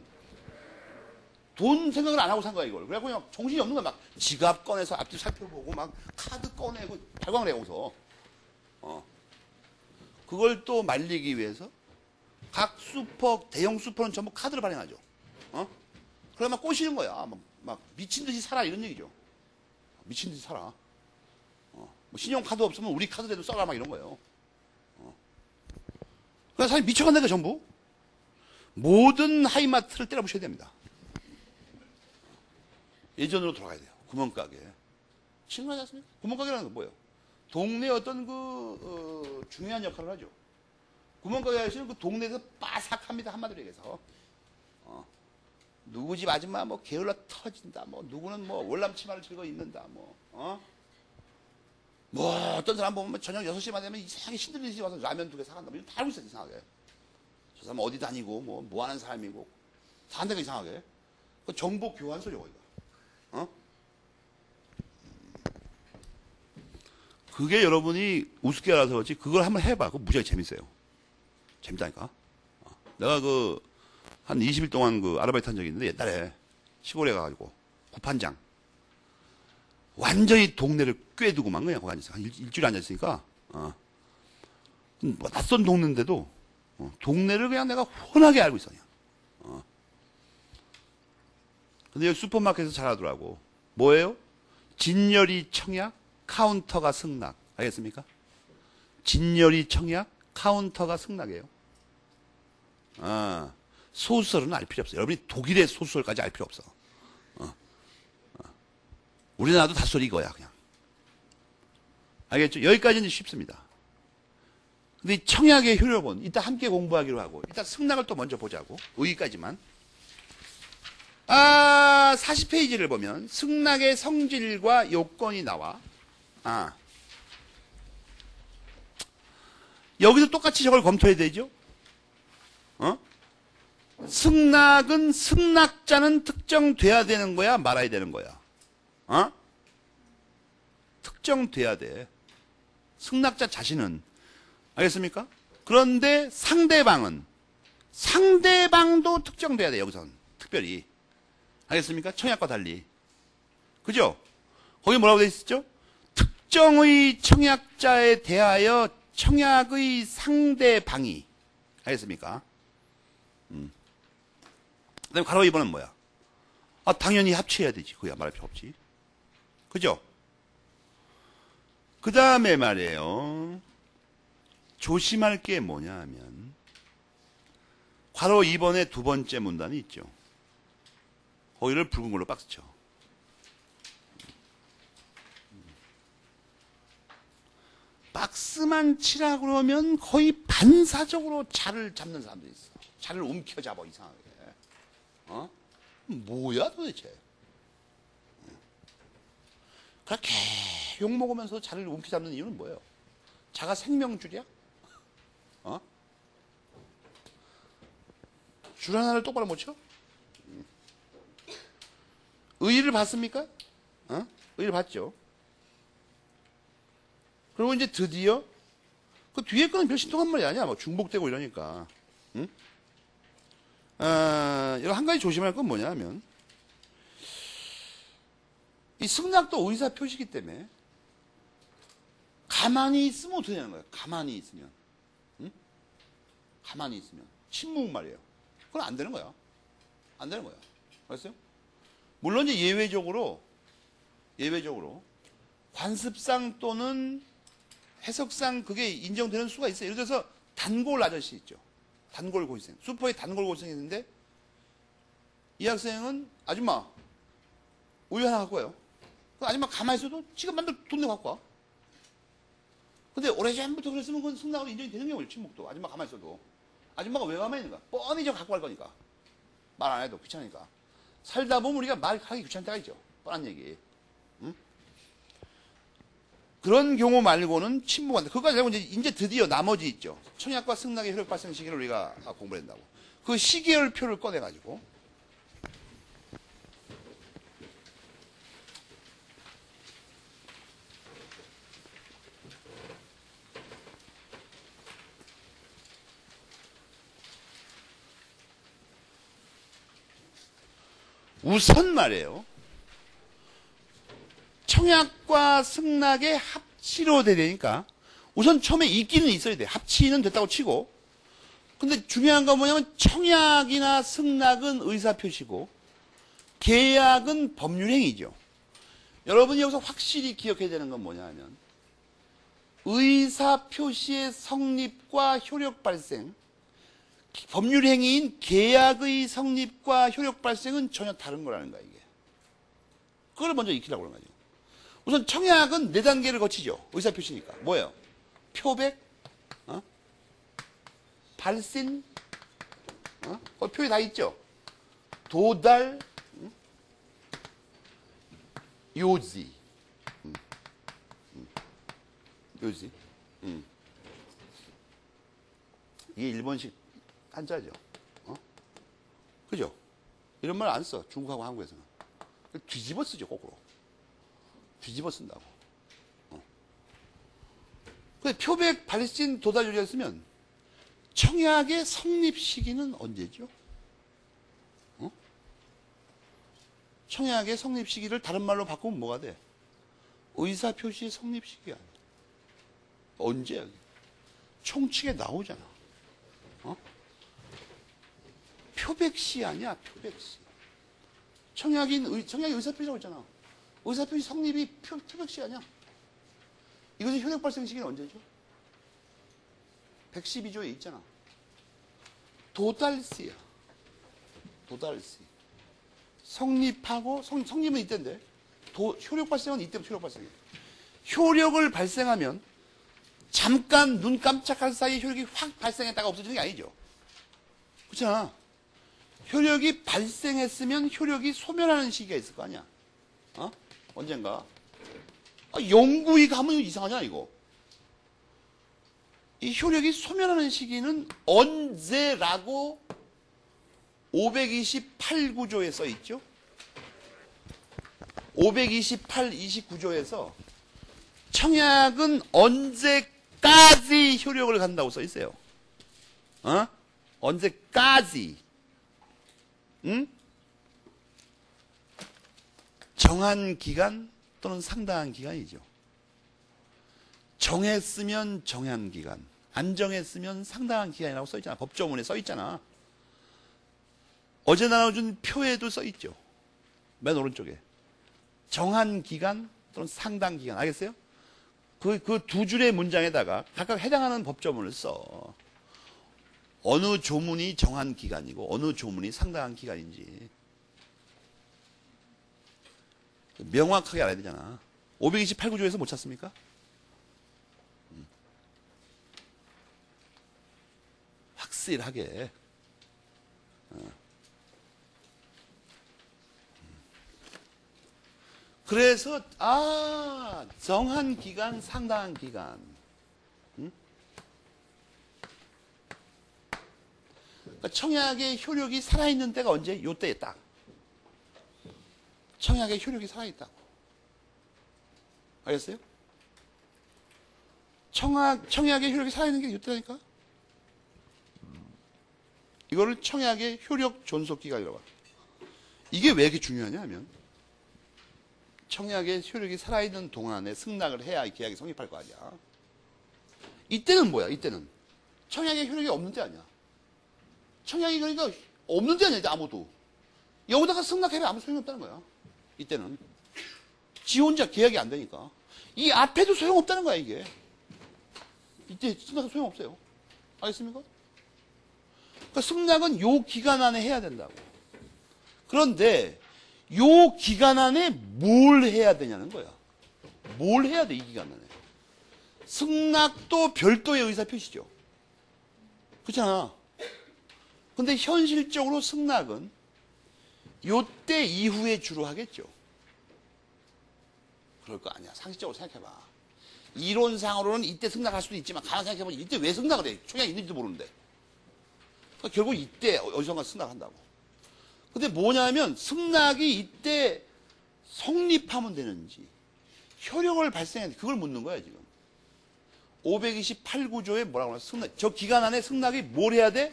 돈 생각을 안 하고 산 거야, 이걸. 그래갖고 그냥 정신이 없는 거야. 막 지갑 꺼내서 앞뒤 살펴보고 막 카드 꺼내고 발광을 해, 거기서. 그걸 또 말리기 위해서 각 슈퍼, 대형 슈퍼는 전부 카드를 발행하죠. 그래 막 꼬시는 거야. 막 미친 듯이 살아, 이런 얘기죠. 미친 듯이 살아. 뭐 신용카드 없으면 우리 카드라도 써라, 막 이런 거예요. 그러니까 사람이 미쳐간다니까, 전부. 모든 하이마트를 때려부셔야 됩니다. 예전으로 돌아가야 돼요. 구멍가게. 신기하지 않습니까? 구멍가게라는 건 뭐예요? 동네 어떤 중요한 역할을 하죠. 구멍가게 아저씨는 그 동네에서 빠삭합니다. 한마디로 얘기해서. 누구 집 아줌마 뭐 게을러 터진다. 뭐 누구는 뭐 월남치마를 들고 입는다. 뭐 어떤 사람 보면 저녁 6시만 되면 이상하게 신들리듯이 와서 라면 2개 사간다. 뭐 이런 다 알고 있어, 이상하게. 저 사람 어디 다니고 뭐 하는 사람이고 사는 데가 이상하게. 그 정보 교환소죠, 거기가. 그게 여러분이 우습게 알아서 그렇지 그걸 한번 해봐. 그거 무지하게 재밌어요. 재밌다니까. 내가 한 20일 동안 아르바이트 한 적이 있는데 옛날에 시골에 가가지고 구판장 완전히 동네를 꿰두고만 그냥 거기 앉아서 한 일주일 앉아있으니까 뭐 낯선 동네인데도 동네를 그냥 내가 훤하게 알고 있어 그냥. 근데 여기 슈퍼마켓에서 잘하더라고. 뭐예요? 진열이 청약, 카운터가 승낙. 알겠습니까? 진열이 청약, 카운터가 승낙이에요. 소수설은 알 필요 없어요. 여러분이 독일의 소수설까지 알 필요 없어. 우리나라도 다소리 이거야, 그냥. 알겠죠? 여기까지는 쉽습니다. 근데 이 청약의 효력은 이따 함께 공부하기로 하고, 이따 승낙을 또 먼저 보자고. 여기까지만. 40페이지를 보면 승낙의 성질과 요건이 나와. 여기도 똑같이 저걸 검토해야 되죠? 승낙은 승낙자는 특정돼야 되는 거야, 말아야 되는 거야? 특정돼야 돼. 승낙자 자신은. 알겠습니까? 그런데 상대방도 특정돼야 돼, 여기선. 특별히. 알겠습니까? 청약과 달리. 그죠? 거기 뭐라고 돼 있었죠? 특정의 청약자에 대하여 청약의 상대방이. 알겠습니까? 그 다음에 가로 2번은 뭐야? 당연히 합치해야 되지. 그야 말할 필요 없지. 그죠? 그 다음에 말이에요. 조심할 게 뭐냐 하면, 괄호 2번에 두 번째 문단이 있죠. 거기를 붉은 걸로 박스 쳐. 박스만 치라 그러면 거의 반사적으로 자를 잡는 사람들이 있어. 자리를 움켜잡아 이상하게. 어? 뭐야 도대체? 그렇게 욕먹으면서 자리를 움켜잡는 이유는 뭐예요? 자가 생명줄이야? 어? 줄 하나를 똑바로 못 쳐? 의의를 받습니까? 어? 의의를 받죠. 그리고 이제 드디어 그 뒤에 거는 별 신통한 말이 아니야. 뭐 중복되고 이러니까. 응? 이거 한 가지 조심할 건 뭐냐면 이 승낙도 의사 표시기 때문에 가만히 있으면 어떻게 되는 거예요? 가만히 있으면. 응? 가만히 있으면. 침묵 말이에요. 그건 안 되는 거야. 안 되는 거야. 알았어요? 물론 이제 예외적으로 관습상 또는 해석상 그게 인정되는 수가 있어요. 예를 들어서 단골 아저씨 있죠. 단골 고시생. 슈퍼에 단골 고시생이 있는데 이 학생은 아줌마 우유 하나 갖고 와요. 그 아줌마 가만히 있어도 지금 만들 돈 내고 갖고 와. 근데 오래전부터 그랬으면 그건 승낙으로 인정이 되는 경우죠. 침묵도. 아줌마 가만히 있어도. 아줌마가 왜 가만히 있는가? 뻔히 저 갖고 갈 거니까. 말 안 해도 귀찮으니까. 살다 보면 우리가 말하기 귀찮을 때가 있죠. 뻔한 얘기. 응? 그런 경우 말고는 침묵한다. 그거까지 알고 이제 드디어 나머지 있죠. 청약과 승낙의 효력 발생 시기를 우리가 공부를 한다고. 그 시계열표를 꺼내가지고 우선 말이에요. 청약과 승낙의 합치로 돼야 되니까 우선 처음에 있기는 있어야 돼. 합치는 됐다고 치고. 근데 중요한 건 뭐냐면 청약이나 승낙은 의사표시고 계약은 법률행위죠. 여러분이 여기서 확실히 기억해야 되는 건 뭐냐 하면 의사표시의 성립과 효력 발생, 법률행위인 계약의 성립과 효력 발생은 전혀 다른 거라는 거야, 이게. 그걸 먼저 익히라고 그러는 거죠. 우선 청약은 4단계를 거치죠. 의사표시니까. 뭐예요? 표백, 발신, 표에 다 있죠. 도달, 요지. 요지. 이게 일본식 한자죠. 그죠? 이런 말 안 써. 중국하고 한국에서는. 뒤집어 쓰죠, 거꾸로. 뒤집어 쓴다고. 근데 표백, 발신, 도달 요지를 쓰면 청약의 성립 시기는 언제죠? 청약의 성립 시기를 다른 말로 바꾸면 뭐가 돼? 의사표시 성립 시기야. 언제야? 총칙에 나오잖아. 표백시 아니야, 표백시. 청약이 의사표시라고 했잖아. 의사표시 성립이 표백시 아니야. 이것의 효력 발생 시기는 언제죠? 112조에 있잖아. 도달시야. 도달시. 성립하고, 성립은 이때인데, 효력 발생은 이때부터 효력 발생이에요. 효력을 발생하면 잠깐 눈 깜짝할 사이에 효력이 확 발생했다가 없어지는 게 아니죠. 그렇잖아. 효력이 발생했으면 효력이 소멸하는 시기가 있을 거 아니야. 언젠가. 영구히 가면 이상하잖아, 이거. 이 효력이 소멸하는 시기는 언제라고 528구조에 써 있죠? 528, 29조에서 청약은 언제까지 효력을 갖는다고 써 있어요. 언제까지. 응? 정한 기간 또는 상당한 기간이죠. 정했으면 정한 기간, 안 정했으면 상당한 기간이라고 써 있잖아. 법조문에 써 있잖아. 어제 나눠준 표에도 써 있죠. 맨 오른쪽에. 정한 기간 또는 상당 기간. 알겠어요? 그 두 줄의 문장에다가 각각 해당하는 법조문을 써. 어느 조문이 정한 기간이고 어느 조문이 상당한 기간인지 명확하게 알아야 되잖아. 528구조에서 못 찾습니까? 확실하게. 그래서 정한 기간, 상당한 기간. 응? 그러니까 청약의 효력이 살아있는 때가 언제? 요때에 딱. 청약의 효력이 살아있다고. 알겠어요? 청약의 효력이 살아있는 게 요때라니까? 이거를 청약의 효력 존속기간이라고 합니다. 이게 왜 이렇게 중요하냐 하면 청약의 효력이 살아있는 동안에 승낙을 해야 이 계약이 성립할 거 아니야. 이때는 뭐야? 이때는 청약의 효력이 없는 때 아니야. 청약이 그러니까 없는 데 아니야. 이제 아무도. 여기다가 승낙해도 아무 소용이 없다는 거야. 이때는. 지 혼자 계약이 안 되니까. 이 앞에도 소용없다는 거야 이게. 이때 승낙은 소용없어요. 알겠습니까? 그러니까 승낙은 요 기간 안에 해야 된다고. 그런데 요 기간 안에 뭘 해야 되냐는 거야. 뭘 해야 돼, 이 기간 안에. 승낙도 별도의 의사표시죠. 그렇잖아. 근데 현실적으로 승낙은 요때 이후에 주로 하겠죠. 그럴 거 아니야. 상식적으로 생각해봐. 이론상으로는 이때 승낙할 수도 있지만 가만 생각해보니 이때 왜 승낙을 해? 청약이 있는지도 모르는데. 그러니까 결국 이때 어디선가 승낙한다고. 근데 뭐냐면 승낙이 이때 성립하면 되는지 효력을 발생해야 돼. 그걸 묻는 거야 지금. 528구조에 뭐라고 하나? 승낙. 저 기간 안에 승낙이 뭘 해야 돼?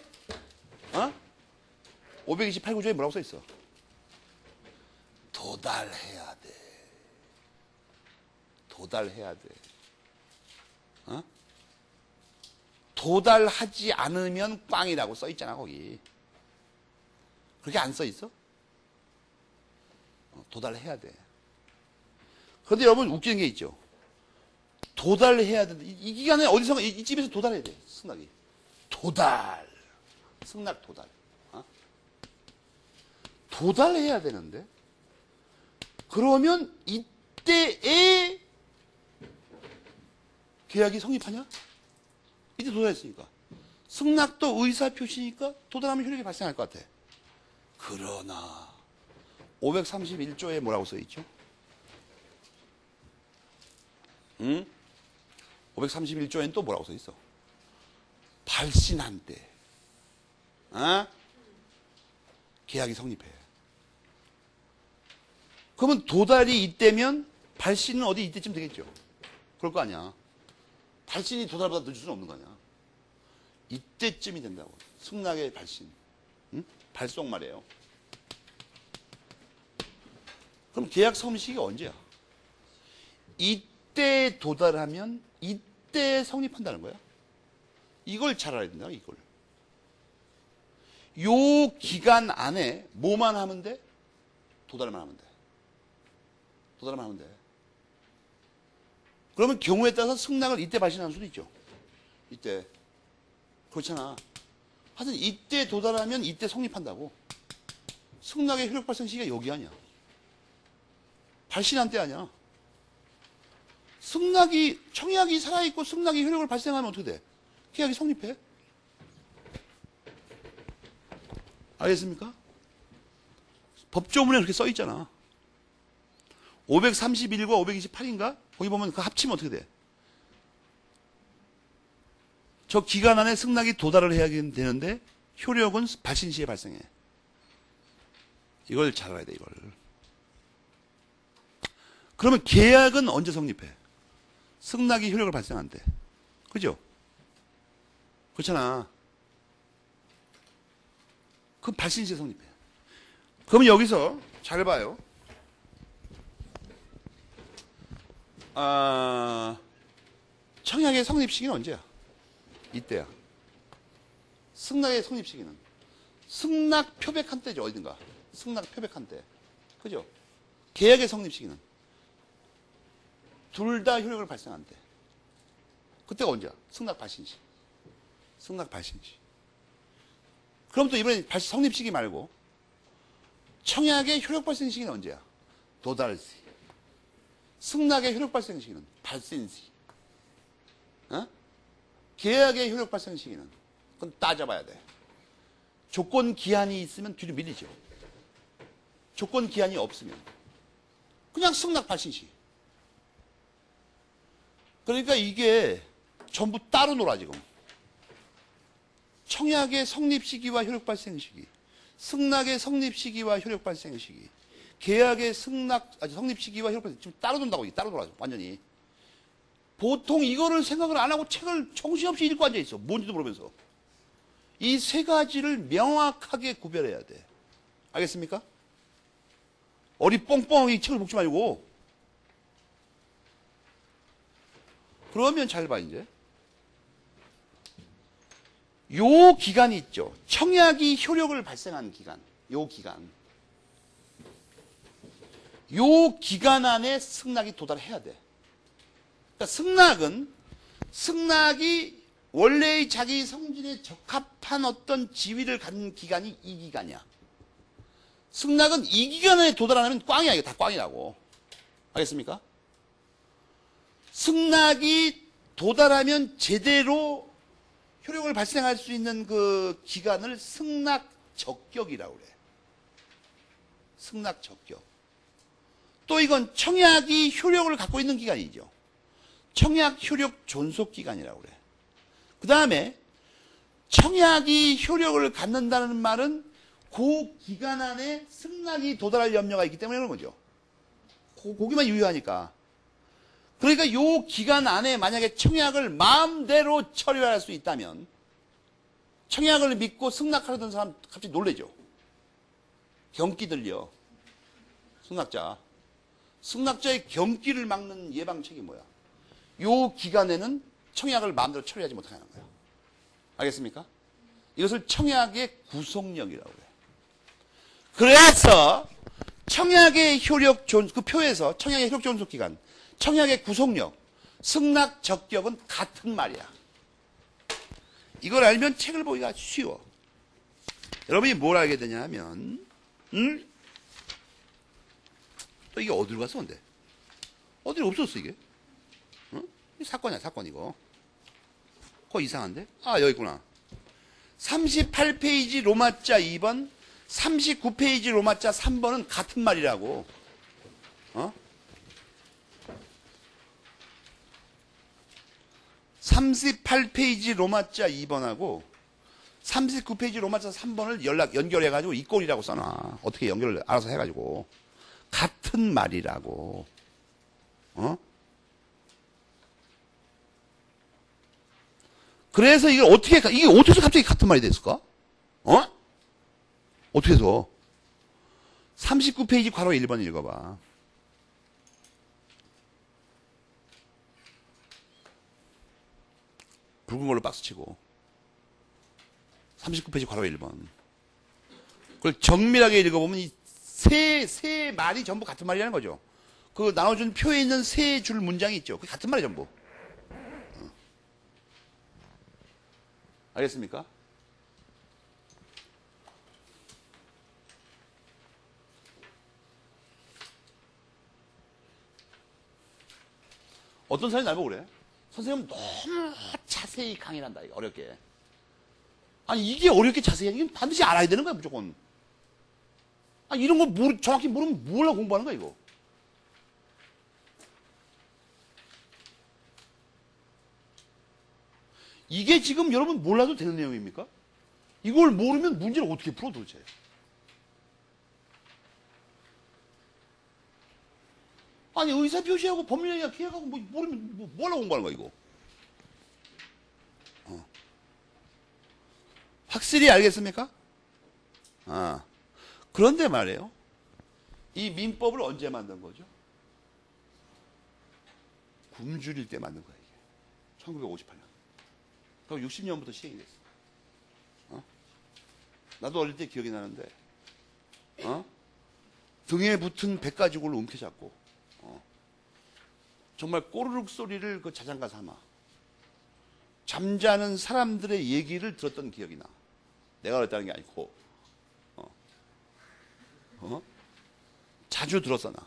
528구조에 뭐라고 써 있어? 도달해야 돼. 도달해야 돼. 도달하지 않으면 꽝이라고 써 있잖아 거기. 그렇게 안 써 있어? 도달해야 돼. 그런데 여러분 웃기는 게 있죠. 도달해야 된다. 이 기간에 어디선가 이 집에서 도달해야 돼. 승낙이. 도달. 승낙 도달. 도달해야 되는데 그러면 이때에 계약이 성립하냐? 이때 도달했으니까. 승낙도 의사표시니까 도달하면 효력이 발생할 것 같아. 그러나 531조에 뭐라고 써있죠? 531조에는 또 뭐라고 써있어? 발신한 때 계약이 성립해. 그러면 도달이 이때면 발신은 어디 이때쯤 되겠죠? 그럴 거 아니야. 발신이 도달보다 늦을 수는 없는 거 아니야. 이때쯤이 된다고. 승낙의 발신. 발송 말이에요. 그럼 계약 성립식이 언제야? 이때 도달하면 이때 성립한다는 거야. 이걸 잘 알아야 된다. 이걸. 요 기간 안에 뭐만 하면 돼? 도달만 하면 돼. 도달만 하면 돼. 그러면 경우에 따라서 승낙을 이때 발신하는 수도 있죠. 이때. 그렇잖아. 하여튼 이때 도달하면 이때 성립한다고. 승낙의 효력 발생 시기가 여기 아니야. 발신한 때 아니야. 청약이 살아있고 승낙이 효력을 발생하면 어떻게 돼? 계약이 성립해. 알겠습니까? 법조문에 그렇게 써 있잖아. 531과 528인가? 거기 보면 그 합치면 어떻게 돼? 저 기간 안에 승낙이 도달을 해야 되는데 효력은 발신 시에 발생해. 이걸 잘 알아야 돼, 이걸. 그러면 계약은 언제 성립해? 승낙이 효력을 발생한대. 그죠? 그렇잖아. 그럼 발신 시에 성립해. 그러면 여기서 잘 봐요. 청약의 성립 시기는 언제야? 이때야. 승낙의 성립 시기는 승낙 표백한 때죠. 어디든가. 승낙 표백한 때. 그죠? 계약의 성립 시기는 둘 다 효력을 발생한 때. 그때가 언제야? 승낙 발신 시. 승낙 발신 시. 그럼 또 이번에 성립 시기 말고 청약의 효력 발생 시기는 언제야? 도달 시. 승낙의 효력 발생 시기는 발신 시. 계약의 효력 발생 시기는 그건 따져봐야 돼. 조건 기한이 있으면 뒤로 밀리죠. 조건 기한이 없으면. 그냥 승낙 발생 시기. 그러니까 이게 전부 따로 놀아 지금. 청약의 성립 시기와 효력 발생 시기, 승낙의 성립 시기와 효력 발생 시기, 계약의 성립 시기와 효력 발생 지금 따로 논다고 이게 따로 놀아 완전히. 보통 이거를 생각을 안 하고 책을 정신없이 읽고 앉아 있어. 뭔지도 모르면서. 이 세 가지를 명확하게 구별해야 돼. 알겠습니까? 어리 뻥뻥하게 책을 묶지 말고. 그러면 잘 봐, 이제. 요 기간이 있죠. 청약이 효력을 발생한 기간. 요 기간. 요 기간 안에 승낙이 도달해야 돼. 그러니까 승낙이 원래의 자기 성질에 적합한 어떤 지위를 갖는 기간이 이 기간이야. 승낙은 이 기간에 도달 안 하면 꽝이야. 이게 다 꽝이라고. 알겠습니까? 승낙이 도달하면 제대로 효력을 발생할 수 있는 그 기간을 승낙 적격이라고 그래. 승낙 적격. 또 이건 청약이 효력을 갖고 있는 기간이죠. 청약 효력 존속 기간이라고 그래. 그 다음에 청약이 효력을 갖는다는 말은 그 기간 안에 승낙이 도달할 염려가 있기 때문에 그런 거죠. 거기만 유효하니까. 그러니까 이 기간 안에 만약에 청약을 마음대로 처리할 수 있다면 청약을 믿고 승낙하려던 사람 갑자기 놀래죠. 경기 들려. 승낙자의 경기를 막는 예방책이 뭐야? 이 기간에는 청약을 마음대로 처리하지 못하게 하는 거야. 알겠습니까? 이것을 청약의 구속력이라고 해요. 그래서 청약의 효력 그 표에서 청약의 효력 존속 기간, 청약의 구속력, 승낙 적격은 같은 말이야. 이걸 알면 책을 보기가 쉬워. 여러분이 뭘 알게 되냐 하면, 또 이게 어디로 갔어, 근데? 어디로 없었어, 이게? 이 사건이야, 사건, 이거. 그거 이상한데? 아, 여기 있구나. 38페이지 로마자 2번, 39페이지 로마자 3번은 같은 말이라고. 38페이지 로마자 2번하고 39페이지 로마자 3번을 연결해가지고 이 꼴이라고 써놔. 어떻게 연결을 알아서 해가지고. 같은 말이라고. 그래서 이게 어떻게 해서 갑자기 같은 말이 됐을까? 어떻게 해서? 39페이지 괄호 1번 읽어봐. 붉은 걸로 박스 치고. 39페이지 괄호 1번. 그걸 정밀하게 읽어보면 이 세 말이 전부 같은 말이라는 거죠. 그 나눠준 표에 있는 세 줄 문장이 있죠. 그게 같은 말이 전부. 알겠습니까? 어떤 사람이 날 보고 그래? 선생님 너무 자세히 강의를 한다. 어렵게. 아니 이게 어렵게 자세히 하는 게 반드시 알아야 되는 거야 무조건. 아니 이런 거 정확히 모르면 뭘 공부하는 거야 이거. 이게 지금 여러분 몰라도 되는 내용입니까? 이걸 모르면 문제를 어떻게 풀어 도대체? 아니 의사 표시하고 법률행위와 계약하고 뭐 모르면 뭐 하려고 공부하는 거야 이거? 확실히 알겠습니까? 그런데 말이에요. 이 민법을 언제 만든 거죠? 굶주릴 때 만든 거야 이게. 1958년. 그럼 60년부터 시행이 됐어. 나도 어릴 때 기억이 나는데, 등에 붙은 백가지골로 움켜잡고, 정말 꼬르륵 소리를 그 자장가 삼아 잠자는 사람들의 얘기를 들었던 기억이 나. 내가 그랬다는 게 아니고, 자주 들었어 나.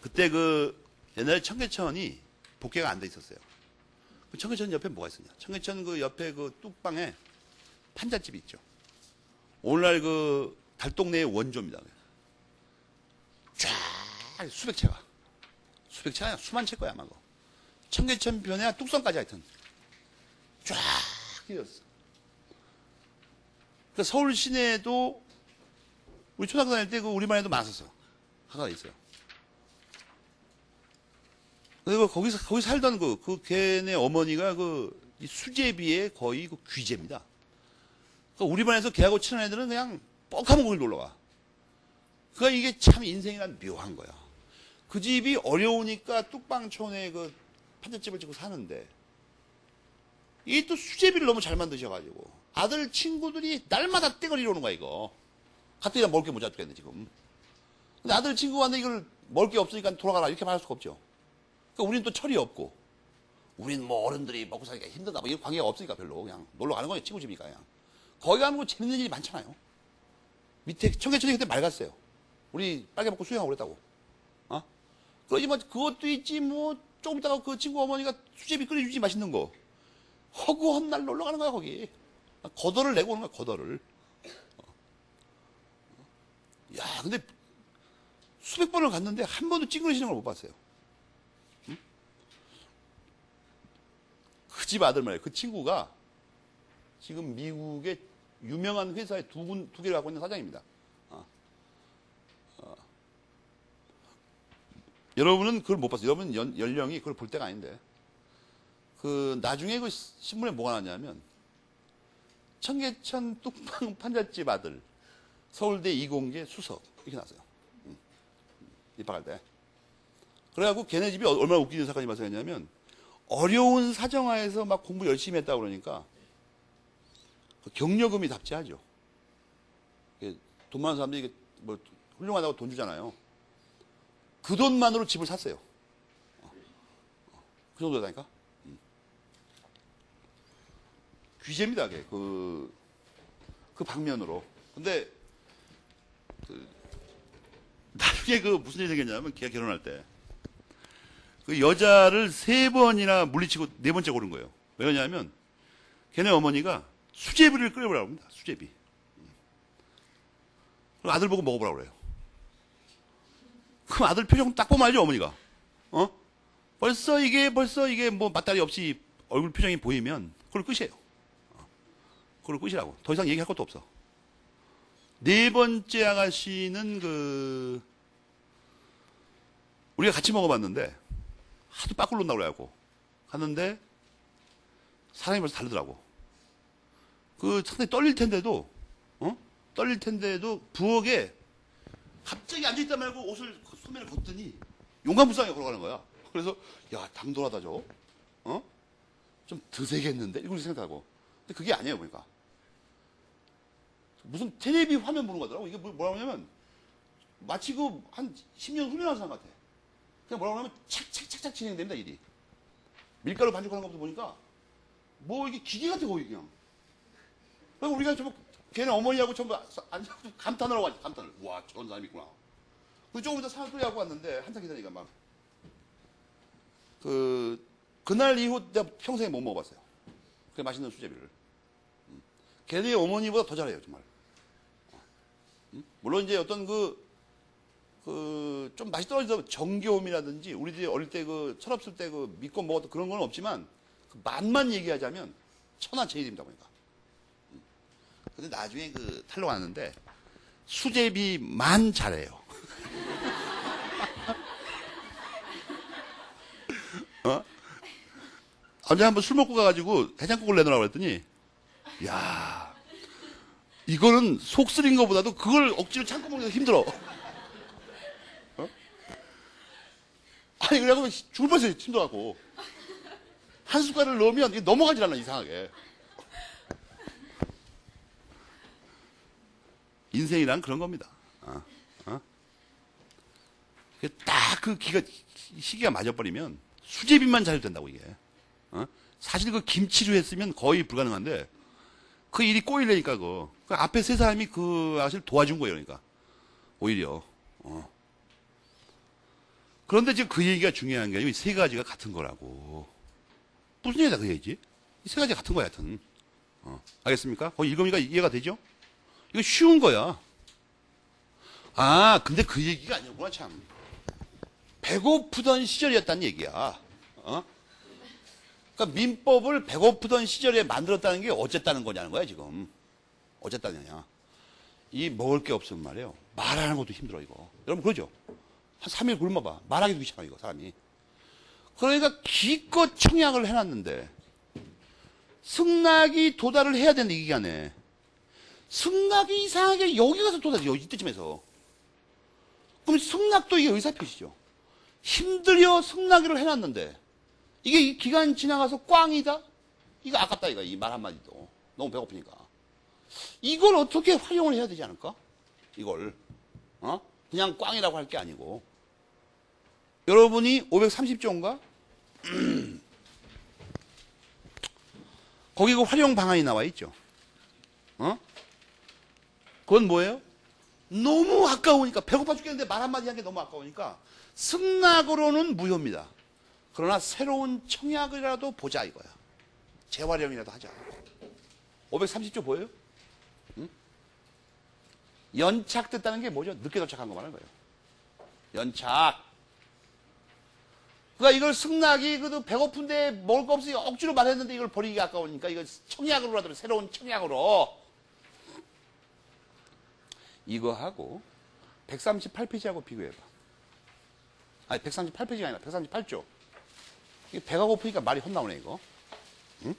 그때 옛날에 청계천이 복개가 안 돼 있었어요. 그 청계천 옆에 뭐가 있었냐? 청계천 그 옆에 그 뚝방에 판잣집이 있죠. 오늘날 달동네의 원조입니다. 쫙 수백 채가. 수백 채가 아니라 수만 채 거야, 아마. 청계천변에 뚝섬까지 하여튼. 쫙 이었어. 그러니까 서울 시내도 우리 초등학교 다닐 때 그 우리 반에도 많았었어. 하나가 있어요. 그리고 거기 살던 그 걔네 어머니가 이 수제비의 거의 그 귀재입니다. 그러니까 우리 반에서 걔하고 친한 애들은 그냥 뻑하면 거길 놀러 가. 그러니까 이게 참 인생이란 묘한 거야. 그 집이 어려우니까 뚝방촌에 그 판잣집을 짓고 사는데, 이게 또 수제비를 너무 잘 만드셔가지고, 아들 친구들이 날마다 떼거리러 오는 거야, 이거. 가뜩이나 먹을 게 모자 죽겠네, 지금. 근데 아들 친구가 왔는데 이걸 먹을 게 없으니까 돌아가라, 이렇게 말할 수가 없죠. 그러니까 우리는 또 철이 없고, 우리는 뭐 어른들이 먹고 사니까 힘들다, 뭐 이런 관계가 없으니까 별로 그냥 놀러 가는 거예요, 친구 집이니까 그냥. 거기 가면 뭐 재밌는 일이 많잖아요. 밑에 청계천이 그때 맑았어요. 우리 빨개 먹고 수영하고 그랬다고. 그러지 뭐 그것도 있지 뭐 조금 있다가 그 친구 어머니가 수제비 끓여주지 맛있는 거. 허구한 날 놀러 가는 거야 거기. 거덜을 내고 오는 거야 거덜을. 야 근데 수백 번을 갔는데 한 번도 찡그리시는 걸 못 봤어요. 응? 그 집 아들 말이에요. 그 친구가 지금 미국의 유명한 회사에 두 개를 갖고 있는 사장입니다. 여러분은 그걸 못 봤어요. 여러분 연령이 그걸 볼 때가 아닌데. 나중에 그 신문에 뭐가 나왔냐면, 청계천 뚝방 판잣집 아들, 서울대 이공계 수석, 이렇게 나왔어요. 입학할 때. 그래갖고 걔네 집이 얼마나 웃기는 사건이 발생했냐면, 어려운 사정하에서 막 공부 열심히 했다고 그러니까, 경력금이 답지하죠. 돈 많은 사람들이 뭐 훌륭하다고 돈 주잖아요. 그 돈만으로 집을 샀어요. 그 정도다니까? 귀재입니다, 그게. 그 방면으로. 근데, 나중에 무슨 일이 생겼냐면, 걔가 결혼할 때. 그 여자를 3번이나 물리치고 4번째 고른 거예요. 왜냐면, 걔네 어머니가 수제비를 끓여보라고 합니다. 수제비. 그럼 아들 보고 먹어보라고 그래요. 그럼 아들 표정 딱 보면 알죠, 어머니가. 벌써 이게 뭐 맞다리 없이 얼굴 표정이 보이면 그걸 끝이에요. 그걸 끝이라고. 더 이상 얘기할 것도 없어. 4번째 아가씨는 우리가 같이 먹어봤는데 하도 빠꾸를 놓는다고 그래갖고 갔는데 사람이 벌써 다르더라고. 상당히 떨릴 텐데도 부엌에 갑자기 앉아있다 말고 옷을 소매를 벗더니 용감불상하게 걸어가는 거야. 그래서 야 당돌하다 저. 좀 드세겠는데? 이걸 생각하고. 근데 그게 아니에요 보니까. 무슨 텔레비 화면 보는 거더라고. 이게 뭐라고 하냐면 마치 한 10년 훈련한 사람 같아. 그냥 뭐라고 하냐면 착착착착 진행됩니다 일이. 밀가루 반죽하는 것부터 보니까 뭐 이게 기계 같아 거의 그냥. 그리고 우리가 걔네 어머니하고 전부 앉아서 감탄을 하고 왔지, 감탄을. 와, 저런 사람이 있구나. 조금 이따 사람 소리하고 왔는데, 한참 기다리니까 막. 그날 이후 내가 평생에 못 먹어봤어요. 그 맛있는 수제비를. 걔네 어머니보다 더 잘해요, 정말. 물론 이제 어떤 좀 맛이 떨어져서 정겨움이라든지, 우리들이 어릴 때 철없을 때 믿고 먹었던 그런 건 없지만, 맛만 얘기하자면 천하제일입니다, 보니까. 근데 나중에 탈로 왔는데 수제비만 잘해요. 언제 한번 술 먹고 가가지고 해장국을 내놓으라고 그랬더니, 야, 이거는 속 쓰린 것보다도 그걸 억지로 참고 먹는 게 힘들어. 아니, 그래갖고 죽을 뻔했어요, 힘들어갖고. 한 숟갈을 넣으면 이게 넘어가질 않아, 이상하게. 인생이란 그런 겁니다. 딱 시기가 맞아버리면 수제비만 잘 된다고 이게. 사실 김치로 했으면 거의 불가능한데 그 일이 꼬이려니까 그 앞에 세 사람이 그 아저씨를 도와준 거예요, 그러니까 오히려. 그런데 지금 그 얘기가 중요한 게 아니고 이 세 가지가 같은 거라고. 무슨 얘기다 그 얘기지? 이 세 가지가 같은 거야, 하여튼. 알겠습니까? 거의 읽으니까 이해가 되죠? 이거 쉬운 거야. 아, 근데 그 얘기가 아니었구나, 참. 배고프던 시절이었다는 얘기야. 어? 그러니까 민법을 배고프던 시절에 만들었다는 게 어쨌다는 거냐는 거야, 지금. 어쨌다느냐. 이 먹을 게 없으면 말이에요. 말하는 것도 힘들어, 이거. 여러분, 그러죠? 한 3일 굶어봐. 말하기도 귀찮아, 이거, 사람이. 그러니까 기껏 청약을 해놨는데, 승낙이 도달을 해야 되는데, 이 기간에. 승낙이 이상하게 여기 가서 도달해요, 이때쯤에서. 그럼 승낙도 이게 의사표시죠. 힘들여 승낙을 해놨는데, 이게 이 기간 지나가서 꽝이다? 이거 아깝다, 이거. 이 말 한마디도. 너무 배고프니까. 이걸 어떻게 활용을 해야 되지 않을까? 이걸. 그냥 꽝이라고 할 게 아니고. 여러분이 530조인가? 거기 그 활용 방안이 나와 있죠. 그건 뭐예요? 너무 아까우니까, 배고파 죽겠는데 말 한마디 한 게 너무 아까우니까, 승낙으로는 무효입니다. 그러나 새로운 청약이라도 보자, 이거야. 재활용이라도 하자. 530조 보여요? 응? 연착됐다는 게 뭐죠? 늦게 도착한 거 말하는 거예요. 연착. 그러니까 이걸 승낙이 그래도 배고픈데 먹을 거 없으니 억지로 말했는데 이걸 버리기 아까우니까 이걸 청약으로라도 새로운 청약으로 이거하고 138페이지하고 비교해봐. 아니 138페이지가 아니라 138조. 이게 배가 고프니까 말이 헛나오네 이거. 응?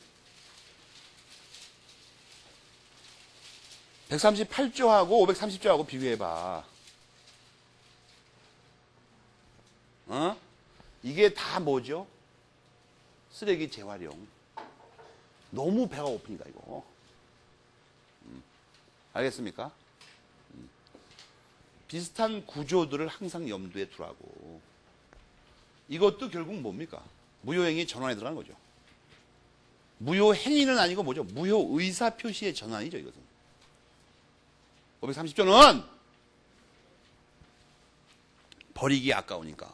138조하고 530조하고 비교해봐. 이게 다 뭐죠? 쓰레기 재활용. 너무 배가 고프니까 이거. 알겠습니까? 비슷한 구조들을 항상 염두에 두라고. 이것도 결국 뭡니까? 무효행위 전환에 들어가는 거죠. 무효행위는 아니고 뭐죠? 무효의사표시의 전환이죠, 이것은. 530조는 버리기 아까우니까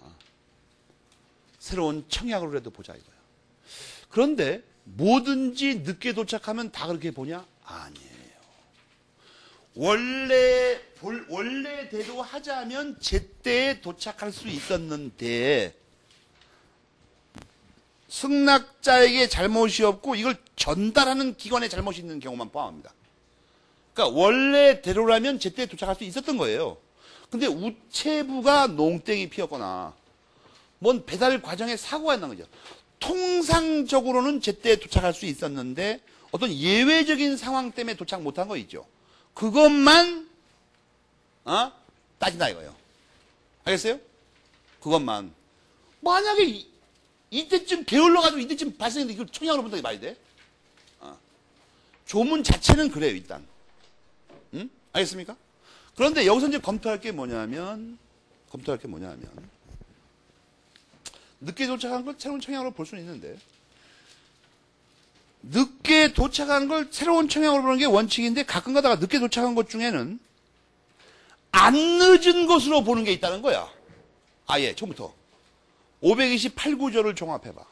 새로운 청약으로라도 보자 이거야. 그런데 뭐든지 늦게 도착하면 다 그렇게 보냐? 아니에요. 원래대로 하자면 제때에 도착할 수 있었는데 승낙자에게 잘못이 없고 이걸 전달하는 기관에 잘못이 있는 경우만 포함합니다. 그러니까 원래대로라면 제때에 도착할 수 있었던 거예요. 근데 우체부가 농땡이 피웠거나 뭔 배달 과정에 사고가 난 거죠. 통상적으로는 제때에 도착할 수 있었는데 어떤 예외적인 상황 때문에 도착 못한 거 있죠. 그것만 따진다 이거예요. 알겠어요? 그것만. 만약에 이때쯤 게을러가지고 이때쯤 발생했는데 이걸 청약으로 본다는 게 말이 돼? 조문 자체는 그래요 일단. 응? 알겠습니까? 그런데 여기서 이제 검토할 게 뭐냐면 늦게 도착한 걸 새로운 청약으로 볼 수는 있는데 늦게 도착한 걸 새로운 청약으로 보는 게 원칙인데 가끔 가다가 늦게 도착한 것 중에는 안 늦은 것으로 보는 게 있다는 거야. 아예 처음부터 528구조를 종합해봐.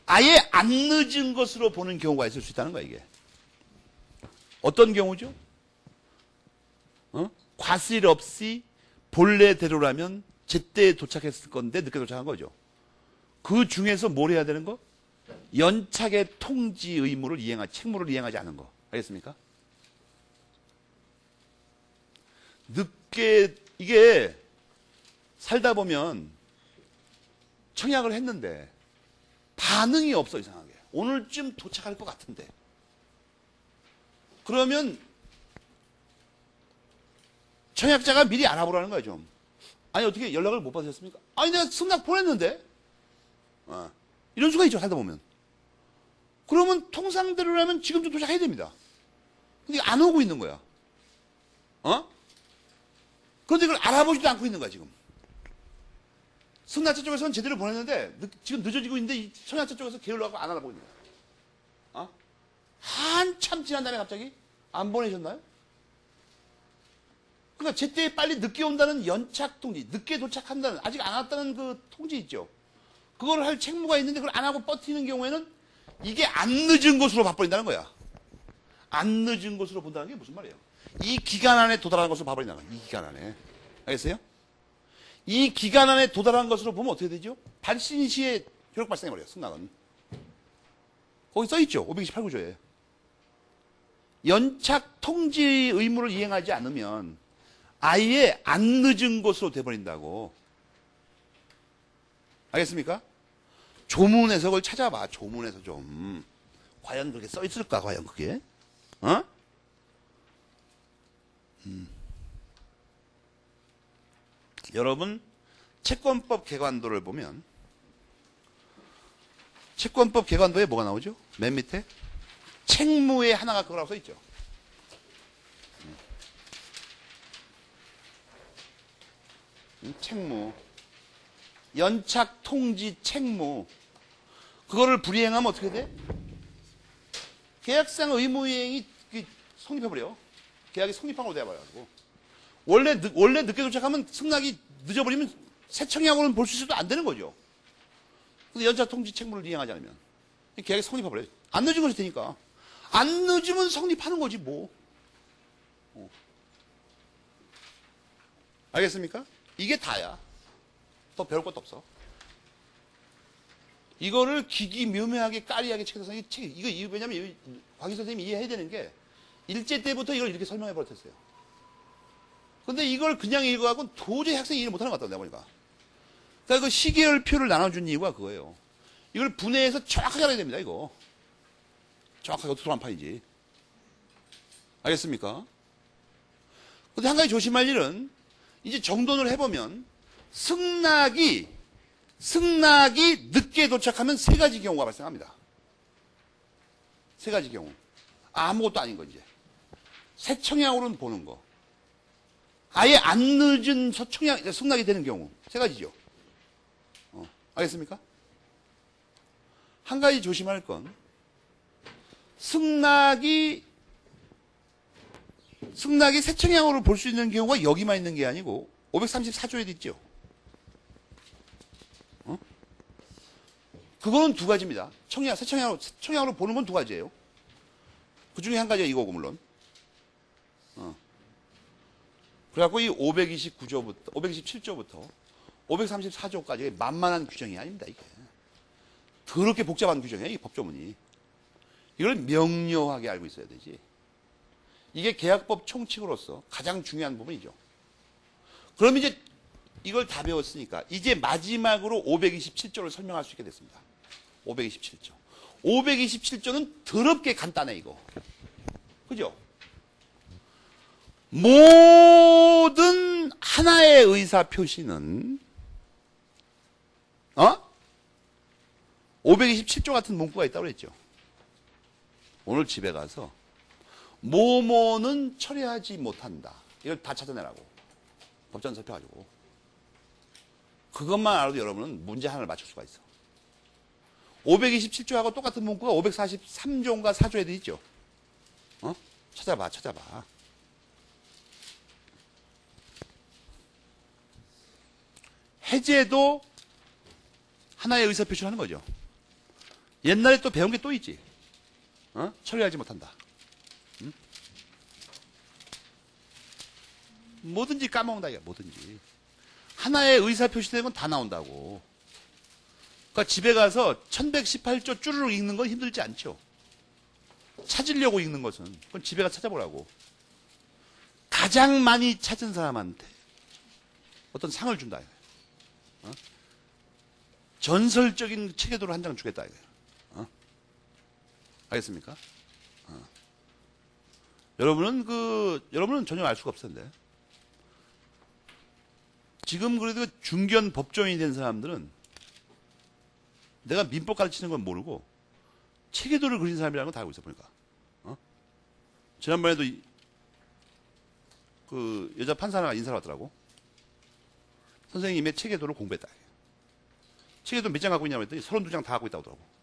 아예 안 늦은 것으로 보는 경우가 있을 수 있다는 거야 이게. 어떤 경우죠? 과실 없이 본래대로라면 제때 도착했을 건데 늦게 도착한 거죠. 그 중에서 뭘 해야 되는 거? 연착의 통지 의무를 책무를 이행하지 않은 거. 알겠습니까? 늦게, 이게 살다 보면 청약을 했는데 반응이 없어, 이상하게. 오늘쯤 도착할 것 같은데. 그러면 청약자가 미리 알아보라는 거예요, 좀. 아니, 어떻게 연락을 못 받으셨습니까? 아니, 내가 승낙 보냈는데? 이런 수가 있죠, 살다 보면. 그러면 통상대로라면 지금도 도착해야 됩니다. 근데 안 오고 있는 거야. 그런데 이걸 알아보지도 않고 있는 거야, 지금. 승낙자 쪽에서는 제대로 보냈는데, 지금 늦어지고 있는데, 이 청약자 쪽에서 게을러가고 안 알아보고 있는 거야. 한참 지난 다음에 갑자기 안 보내셨나요? 그러니까 제때 빨리 늦게 온다는 연착 통지, 늦게 도착한다는, 아직 안 왔다는 그 통지 있죠. 그걸 할 책무가 있는데 그걸 안 하고 버티는 경우에는 이게 안 늦은 것으로 봐버린다는 거야. 안 늦은 것으로 본다는 게 무슨 말이에요? 이 기간 안에 도달하는 것으로 봐버린다는 거예요. 이 기간 안에. 알겠어요? 이 기간 안에 도달한 것으로 보면 어떻게 되죠? 발신 시에 효력 발생해버려요. 승낙은. 거기 써있죠. 528구조에. 연착 통지 의무를 이행하지 않으면 아예 안 늦은 것으로 돼버린다고. 알겠습니까? 조문 해석을 찾아봐. 조문에서 좀. 과연 그렇게 써있을까? 과연 그게? 어? 여러분 채권법 개관도를 보면 채권법 개관도에 뭐가 나오죠? 맨 밑에 책무에 하나가 그거라고 써있죠. 책무 연착 통지 책무 그거를 불이행하면 어떻게 돼? 계약상 의무이행이 성립해버려. 계약이 성립한 걸로 돼버려가지고 원래 늦게 도착하면 승낙이 늦어버리면 새 청약으로는 볼 수 있어도 안 되는 거죠. 근데 연착 통지 책무를 이행하지 않으면 계약이 성립해버려요. 안 늦은 것이 되니까. 안 늦으면 성립하는 거지 뭐. 알겠습니까? 이게 다야. 더 배울 것도 없어. 이거를 기기묘묘하게 까리하게 책에서 이거 왜냐면 곽희 선생님이 이해해야 되는 게 일제 때부터 이걸 이렇게 설명해 버렸어요. 근데 이걸 그냥 읽어갖고는 도저히 학생이 이해를 못하는 것 같다, 내가 보니까. 그러니까 그 시계열표를 나눠준 이유가 그거예요. 이걸 분해해서 정확하게 알아야 됩니다, 이거. 정확하게 어떻게 한 판이지. 알겠습니까? 근데 한 가지 조심할 일은 이제 정돈을 해보면 승낙이 늦게 도착하면 세 가지 경우가 발생합니다. 세 가지 경우. 아무것도 아닌 거 이제. 새 청약으로는 보는 거. 아예 안 늦은 승낙이 되는 경우. 세 가지죠. 알겠습니까? 한 가지 조심할 건 승낙이 새 청약으로 볼 수 있는 경우가 여기만 있는 게 아니고 534조에도 있죠. 그거는 두 가지입니다. 새 청약으로 보는 건 두 가지예요. 그 중에 한 가지가 이거고, 물론. 그래갖고 이 527조부터 534조까지 만만한 규정이 아닙니다, 이게. 더럽게 복잡한 규정이에요, 이 법조문이. 이걸 명료하게 알고 있어야 되지. 이게 계약법 총칙으로서 가장 중요한 부분이죠. 그럼 이제 이걸 다 배웠으니까 이제 마지막으로 527조를 설명할 수 있게 됐습니다. 527조. 527조는 더럽게 간단해, 이거. 그죠? 모든 하나의 의사표시는 527조 같은 문구가 있다고 그랬죠. 오늘 집에 가서 뭐뭐는 처리하지 못한다. 이걸 다 찾아내라고. 법전 살펴가지고. 그것만 알아도 여러분은 문제 하나를 맞출 수가 있어. 527조하고 똑같은 문구가 543조인가 4조에도 있죠. 찾아봐. 해제도 하나의 의사표시를 하는 거죠. 옛날에 또 배운 게 또 있지. 처리하지 못한다. 뭐든지 까먹는다, 이게 뭐든지. 하나의 의사표시되는 건 다 나온다고. 그러니까 집에 가서 1118조 쭈르륵 읽는 건 힘들지 않죠. 찾으려고 읽는 것은. 그건 집에 가서 찾아보라고. 가장 많이 찾은 사람한테 어떤 상을 준다, 이거예요. 전설적인 체계도를 한 장 주겠다, 이거예요. 알겠습니까? 여러분은 전혀 알 수가 없을 텐데. 지금 그래도 중견 법조인이 된 사람들은 내가 민법 가르치는 건 모르고 체계도를 그린 사람이라는 걸 다 알고 있어, 보니까. 지난번에도 그 여자 판사 하나가 인사를 왔더라고. 선생님의 체계도를 공부했다. 체계도 몇 장 갖고 있냐고 했더니 32장 다 갖고 있다고 하더라고.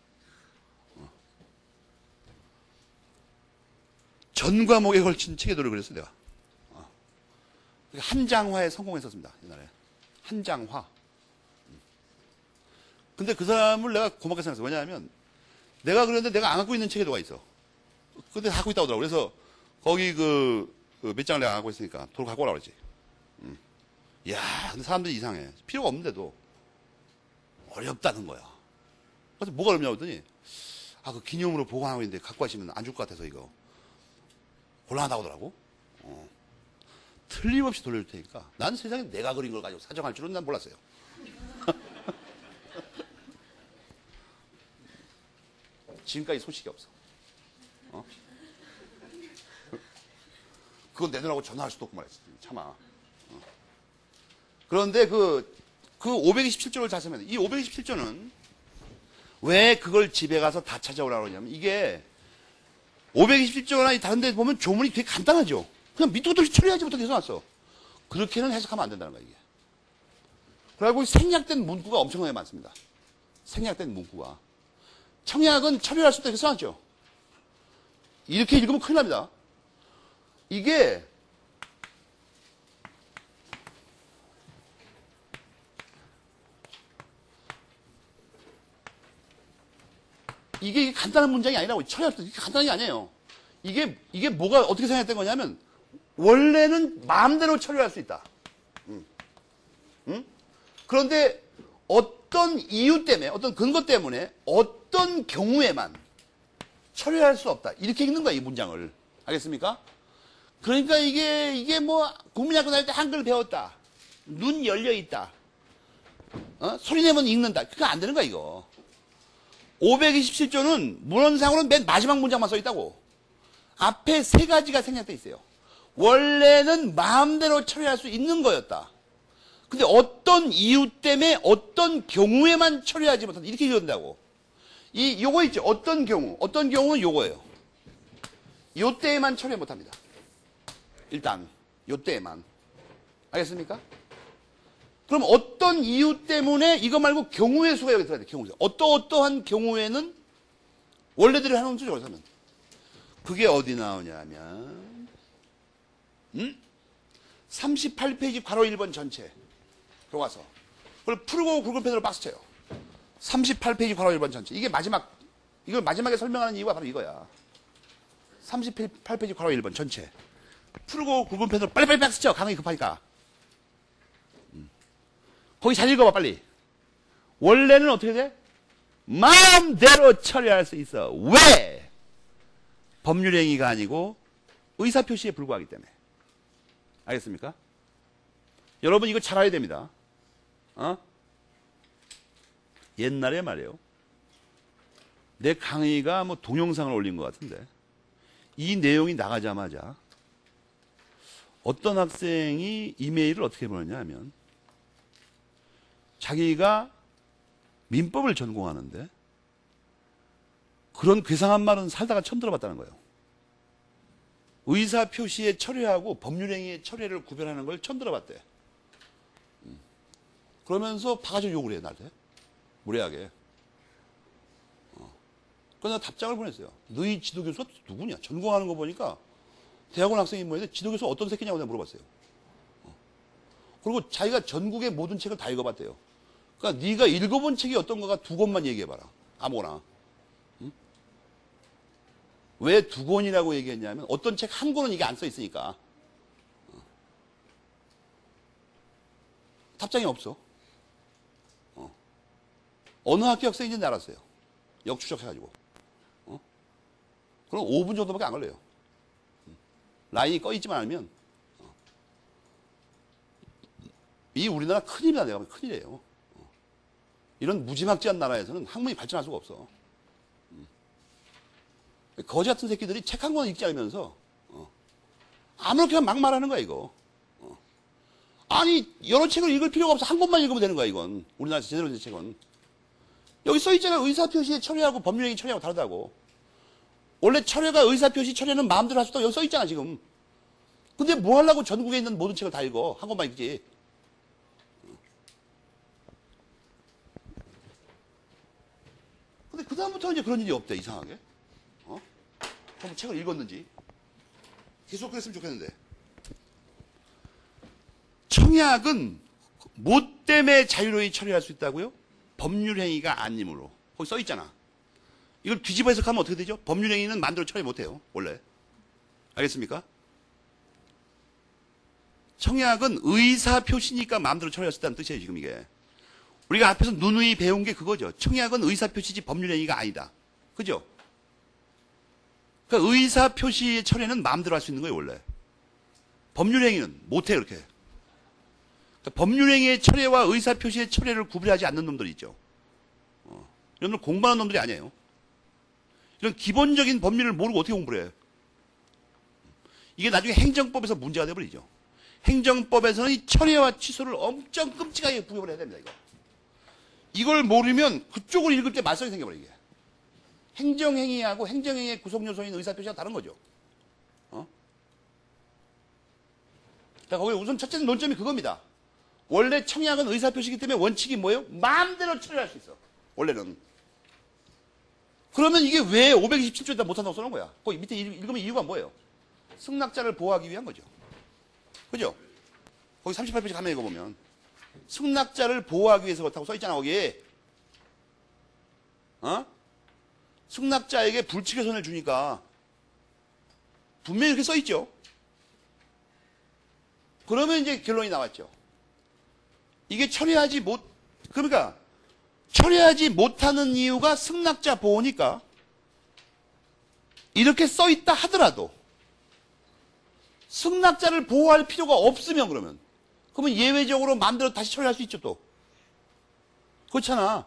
전 과목에 걸친 체계도를 그렸어, 내가. 한장화에 성공했었습니다, 옛날에. 한장화. 근데 그 사람을 내가 고맙게 생각했어. 왜냐하면 내가 그랬는데 내가 안 갖고 있는 체계도가 있어. 근데 갖고 있다고 하더라고. 그래서 거기 몇 장을 내가 갖고 있으니까 돌 갖고 오라고 그랬지. 이야, 근데 사람들이 이상해. 필요가 없는데도 어렵다는 거야. 그래서 뭐가 어렵냐고 했더니, 그 기념으로 보관하고 있는데 갖고 가시면 안 줄 것 같아서 이거. 곤란하다고 하더라고. 틀림없이 돌려줄 테니까. 난 세상에 내가 그린 걸 가지고 사정할 줄은 난 몰랐어요. 지금까지 소식이 없어. 그건 내놓으라고 전화할 수도 없고 말이지. 참아. 그런데 그 527조를 자세면, 이 527조는 왜 그걸 집에 가서 다 찾아오라고 그러냐면, 이게 527조나 다른 데 보면 조문이 되게 간단하죠. 그냥 밑도 끝도 없이 처리하지부터 계속 왔어. 그렇게는 해석하면 안 된다는 거야, 이게. 그리고 생략된 문구가 엄청나게 많습니다. 생략된 문구가. 청약은 처리할 수 없다 이렇게 써놨죠. 이렇게 읽으면 큰일 납니다. 이게 간단한 문장이 아니라고. 처리할 수 없다. 간단한 게 아니에요. 이게 뭐가 어떻게 생각된 거냐면, 원래는 마음대로 처리할 수 있다. 그런데 어떤 이유 때문에, 어떤 근거 때문에, 어떤 경우에만 처리할 수 없다. 이렇게 읽는 거야, 이 문장을. 알겠습니까? 그러니까 이게 뭐, 국민학교 다닐 때 한글 배웠다. 눈 열려 있다. 소리 내면 읽는다. 그거 안 되는 거야, 이거. 527조는 문헌상으로는 맨 마지막 문장만 써 있다고. 앞에 세 가지가 생략돼 있어요. 원래는 마음대로 처리할 수 있는 거였다. 근데 어떤 이유 때문에 어떤 경우에만 처리하지 못한다. 이렇게 읽는다고. 요거 있죠. 어떤 경우는 요거예요. 요 때에만 처리 못합니다. 일단 요 때에만. 알겠습니까? 그럼 어떤 이유 때문에 이거 말고 경우의 수가 여기 들어야 돼. 경우의 수. 어떠한 경우에는 원래대로 해놓은 수죠. 그래서는 그게 어디 나오냐면 38페이지 괄호 1번 전체 교과서. 그걸 풀고 굵은 펜으로 박스 쳐요. 38페이지 괄호 1번 전체. 이걸 마지막에 설명하는 이유가 바로 이거야. 38페이지 괄호 1번 전체. 풀고 굵은 펜으로 빨리빨리 박스 쳐. 가능이 급하니까. 거기 잘 읽어봐, 빨리. 원래는 어떻게 돼? 마음대로 처리할 수 있어. 왜? 법률행위가 아니고 의사표시에 불과하기 때문에. 알겠습니까? 여러분 이거 잘 알아야 됩니다. 옛날에 말이에요. 내 강의가 뭐 동영상을 올린 것 같은데 이 내용이 나가자마자 어떤 학생이 이메일을 어떻게 보냈냐 하면 자기가 민법을 전공하는데 그런 괴상한 말은 살다가 처음 들어봤다는 거예요. 의사표시에 처리하고 법률행위의 처리를 구별하는 걸 처음 들어봤대. 그러면서 바가지 욕을 해, 나한테. 무례하게. 그래서 답장을 보냈어요. 너희 지도교수가 누구냐? 전공하는 거 보니까 대학원 학생이 뭐인데 지도교수 어떤 새끼냐고 내가 물어봤어요. 그리고 자기가 전국의 모든 책을 다 읽어봤대요. 그러니까 네가 읽어본 책이 어떤 거가 두 권만 얘기해봐라. 아무거나. 왜 두 권이라고 얘기했냐면 어떤 책 한 권은 이게 안 써 있으니까. 답장이 없어. 어느 학교 학생인지는 알았어요. 역추적해가지고. 그럼 5분 정도밖에 안 걸려요. 라인이 꺼있지만 않으면. 이 우리나라 큰일이다. 내가 보면 큰일이에요. 이런 무지막지한 나라에서는 학문이 발전할 수가 없어. 거지 같은 새끼들이 책 한 권 읽지 않으면서 아무렇게나 막 말하는 거야 이거. 아니 여러 책을 읽을 필요가 없어. 한 권만 읽으면 되는 거야 이건. 우리나라 제대로 된 책은. 여기 써있잖아. 의사표시에 처리하고 법률행위 처리하고 다르다고. 원래 처리가 의사표시 처리는 마음대로 할 수 있다고 여기 써있잖아 지금. 근데 뭐 하려고 전국에 있는 모든 책을 다 읽어. 한 권만 읽지. 근데 그 다음부터 이제 그런 일이 없대 이상하게. 한번 책을 읽었는지 계속 그랬으면 좋겠는데. 청약은 뭐 때문에 자유로이 처리할 수 있다고요? 법률행위가 아니므로. 거기 써있잖아. 이걸 뒤집어 해석하면 어떻게 되죠? 법률행위는 마음대로 처리 못해요. 원래. 알겠습니까? 청약은 의사표시니까 마음대로 처리할 수 있다는 뜻이에요. 지금 이게. 우리가 앞에서 누누이 배운 게 그거죠. 청약은 의사표시지 법률행위가 아니다. 그죠? 그러니까 의사표시의 처리는 마음대로 할 수 있는 거예요. 원래. 법률행위는 못해 그렇게. 그러니까 법률행위의 철회와 의사표시의 철회를 구분하지 않는 놈들이 있죠. 이런 놈들 공부하는 놈들이 아니에요. 이런 기본적인 법률을 모르고 어떻게 공부를 해요? 이게 나중에 행정법에서 문제가 돼버리죠. 행정법에서는 이 철회와 취소를 엄청 끔찍하게 구별을 해야 됩니다. 이걸 모르면 그쪽을 읽을 때 말썽이 생겨버려 이게. 행정행위하고 행정행위의 구성요소인 의사표시가 다른 거죠. 자, 거기 우선 첫째 논점이 그겁니다. 원래 청약은 의사표시이기 때문에 원칙이 뭐예요? 마음대로 처리할 수 있어. 원래는. 그러면 이게 왜 527조에다 못한다고 써놓은 거야? 거기 밑에 읽으면 이유가 뭐예요? 승낙자를 보호하기 위한 거죠. 그죠? 거기 38페이지 가면 읽어보면 승낙자를 보호하기 위해서 그렇다고 써있잖아 거기에. 승낙자에게 불측의 손해를 주니까 분명히 이렇게 써있죠. 그러면 이제 결론이 나왔죠. 이게 그러니까 처리하지 못하는 이유가 승낙자 보호니까 이렇게 써있다 하더라도 승낙자를 보호할 필요가 없으면 그러면 예외적으로 마음대로 다시 처리할 수 있죠 또. 그렇잖아.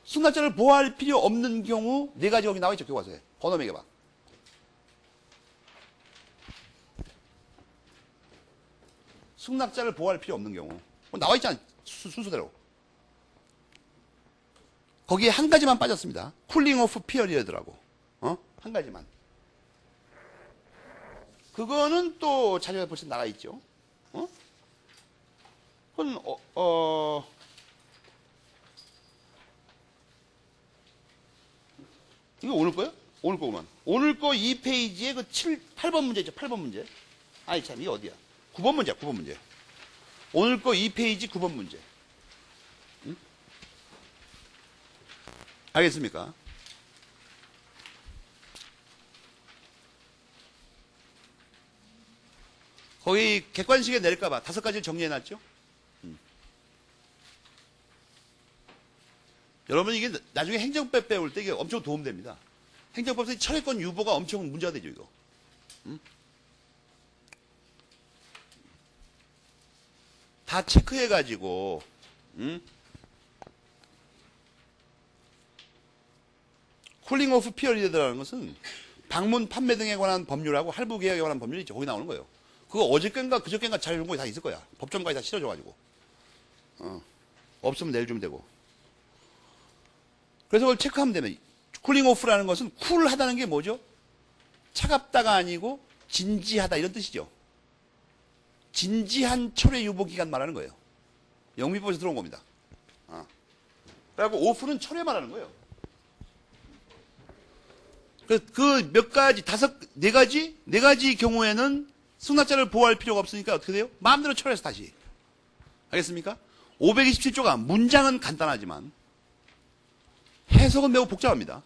승낙자를 보호할 필요 없는 경우 네 가지 여기 나와있죠. 교과서에. 번호 매겨봐. 승낙자를 보호할 필요 없는 경우. 나와있잖아. 순서대로. 거기에 한 가지만 빠졌습니다. 쿨링 오프 피어리어드라고. 한 가지만. 그거는 또 자료에 벌써 나가있죠. 그건 이거 오늘 거요? 오늘 거구만. 오늘 거 2페이지에 그 8번 문제 있죠. 8번 문제. 아이 참, 이게 어디야? 9번 문제야, 9번 문제. 오늘 거 2페이지 9번 문제. 응? 알겠습니까? 거기 객관식에 내릴까봐 5가지를 정리해놨죠? 여러분 이게 나중에 행정법 배울 때 이게 엄청 도움됩니다. 행정법에서 철회권 유보가 엄청 문제가 되죠, 이거. 다 체크해가지고, 쿨링 오프 피어리드라는 것은 방문 판매 등에 관한 법률하고 할부 계약에 관한 법률이 있죠. 거기 나오는 거예요. 그거 어저께인가 그저께인가 잘 이런 거 다 있을 거야. 법정까지 다 실어줘가지고. 없으면 내일 주면 되고. 그래서 그걸 체크하면 되면, 쿨링 오프라는 것은 쿨하다는 게 뭐죠? 차갑다가 아니고 진지하다 이런 뜻이죠. 진지한 철회 유보 기간 말하는 거예요. 영미법에서 들어온 겁니다. 그래갖고 오프는 철회 말하는 거예요. 그 몇 가지, 네 가지 경우에는 승낙자를 보호할 필요가 없으니까 어떻게 돼요? 마음대로 철회해서 다시. 알겠습니까? 527조가 문장은 간단하지만 해석은 매우 복잡합니다.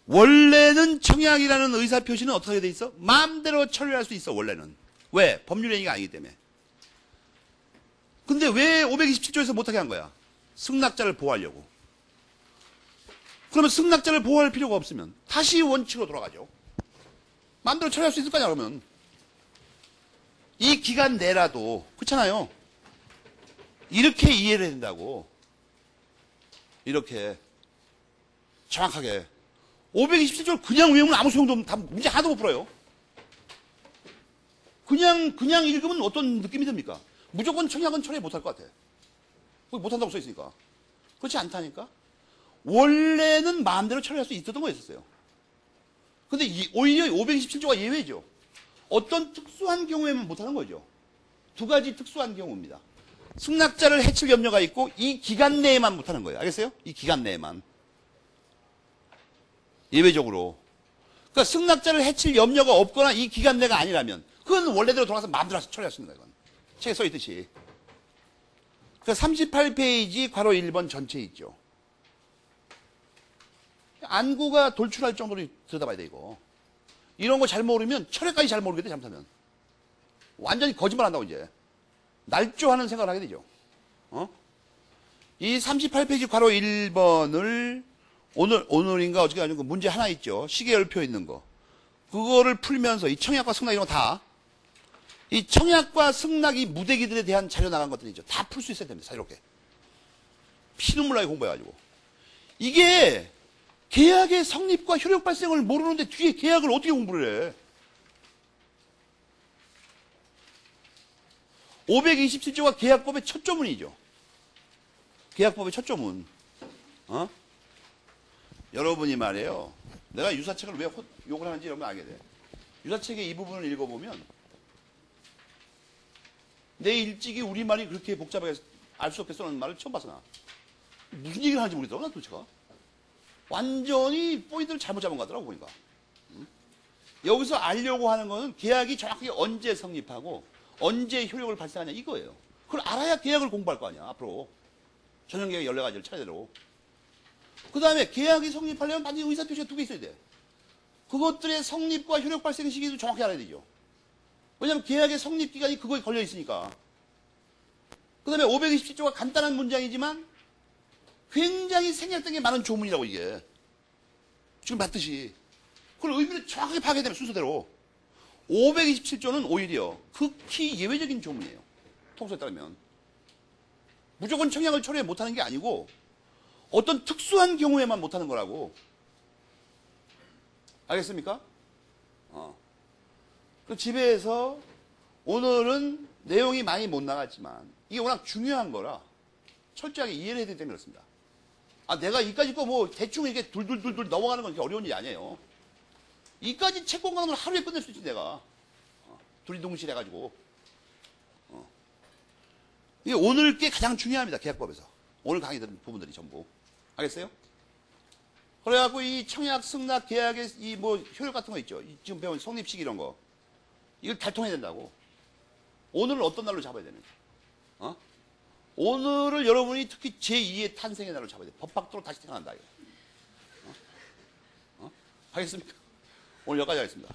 원래는 청약이라는 의사표시는 어떻게 돼 있어? 마음대로 처리할 수 있어, 원래는. 왜? 법률행위가 아니기 때문에. 근데 왜 527조에서 못하게 한 거야? 승낙자를 보호하려고. 그러면 승낙자를 보호할 필요가 없으면 다시 원칙으로 돌아가죠. 마음대로 처리할 수 있을 거냐, 그러면. 이 기간 내라도, 그렇잖아요. 이렇게 이해를 해야 된다고. 이렇게. 정확하게. 527조를 그냥 외우면 아무 소용도 없는, 다 문제 하나도 못 풀어요. 그냥 읽으면 어떤 느낌이 듭니까? 무조건 청약은 처리 못할 것 같아. 못한다고 써있으니까. 그렇지 않다니까? 원래는 마음대로 처리할 수 있었던 거였어요. 근데 오히려 527조가 예외죠. 어떤 특수한 경우에만 못하는 거죠. 두 가지 특수한 경우입니다. 승낙자를 해칠 염려가 있고 이 기간 내에만 못하는 거예요. 알겠어요? 이 기간 내에만. 예외적으로. 그러니까 승낙자를 해칠 염려가 없거나 이 기간 내가 아니라면 그건 원래대로 돌아가서 마음대로 처리할 수 있는 거예요. 책에 써있듯이. 그러니까 38페이지 괄호 1번 전체 있죠. 안구가 돌출할 정도로 들여다봐야 돼, 이거. 이런 거 잘 모르면 철학까지 잘 모르게 돼, 잘못하면. 완전히 거짓말 한다고, 이제. 날조하는 생각을 하게 되죠. 이 38페이지 괄호 1번을 오늘인가 어저께 아니고 문제 하나 있죠. 시계열표 있는 거. 그거를 풀면서 이 청약과 승낙 이런 거 다, 이 청약과 승낙이 무대기들에 대한 자료 나간 것들이죠. 다 풀 수 있어야 됩니다, 자유롭게. 피눈물 나게 공부해가지고. 이게 계약의 성립과 효력 발생을 모르는데 뒤에 계약을 어떻게 공부를 해? 527조가 계약법의 첫 조문이죠. 계약법의 첫 조문. 여러분이 말이에요. 내가 유사책을 왜 욕을 하는지 여러분 알게 돼. 유사책의 이 부분을 읽어보면 내 일찍이 우리말이 그렇게 복잡하게 알 수 없게 써놓은 말을 처음 봤어, 나. 무슨 얘기를 하는지 모르겠더라고, 나 도대체가. 완전히 포인트를 잘못 잡은 것 같더라고, 보니까. 여기서 알려고 하는 거는 계약이 정확하게 언제 성립하고 언제 효력을 발생하냐 이거예요. 그걸 알아야 계약을 공부할 거 아니야, 앞으로. 전형계약 14가지를 차례대로. 그 다음에 계약이 성립하려면 반드시 의사표시가 2개 있어야 돼. 그것들의 성립과 효력 발생 시기도 정확히 알아야 되죠. 왜냐하면 계약의 성립기간이 그거에 걸려 있으니까. 그 다음에 527조가 간단한 문장이지만 굉장히 생략된 게 많은 조문이라고, 이게. 지금 봤듯이. 그걸 의미를 정확하게 파악해야 되면 순서대로. 527조는 오히려 극히 예외적인 조문이에요. 통수에 따르면. 무조건 청약을 처리해 못하는 게 아니고 어떤 특수한 경우에만 못하는 거라고. 알겠습니까? 그 집에서 오늘은 내용이 많이 못 나갔지만 이게 워낙 중요한 거라 철저하게 이해를 해야 되기 때문에 그렇습니다. 내가 이까지 거 뭐 대충 이렇게 둘둘둘둘 넘어가는 건 그렇게 어려운 일이 아니에요. 이까지 채권 가는 걸 하루에 끝낼 수 있지, 내가. 두리둥실 해가지고. 이게 오늘 게 가장 중요합니다, 계약법에서. 오늘 강의 들은 부분들이 전부. 알겠어요? 그래갖고 이 청약, 승낙, 계약의 이 뭐 효력 같은 거 있죠. 지금 배운 성립식 이런 거. 이걸 달통해야 된다고. 오늘은 어떤 날로 잡아야 되는지. 오늘을 여러분이 특히 제2의 탄생의 날로 잡아야 돼. 법학도로 다시 태어난다, 이거. 하겠습니까? 오늘 여기까지 하겠습니다.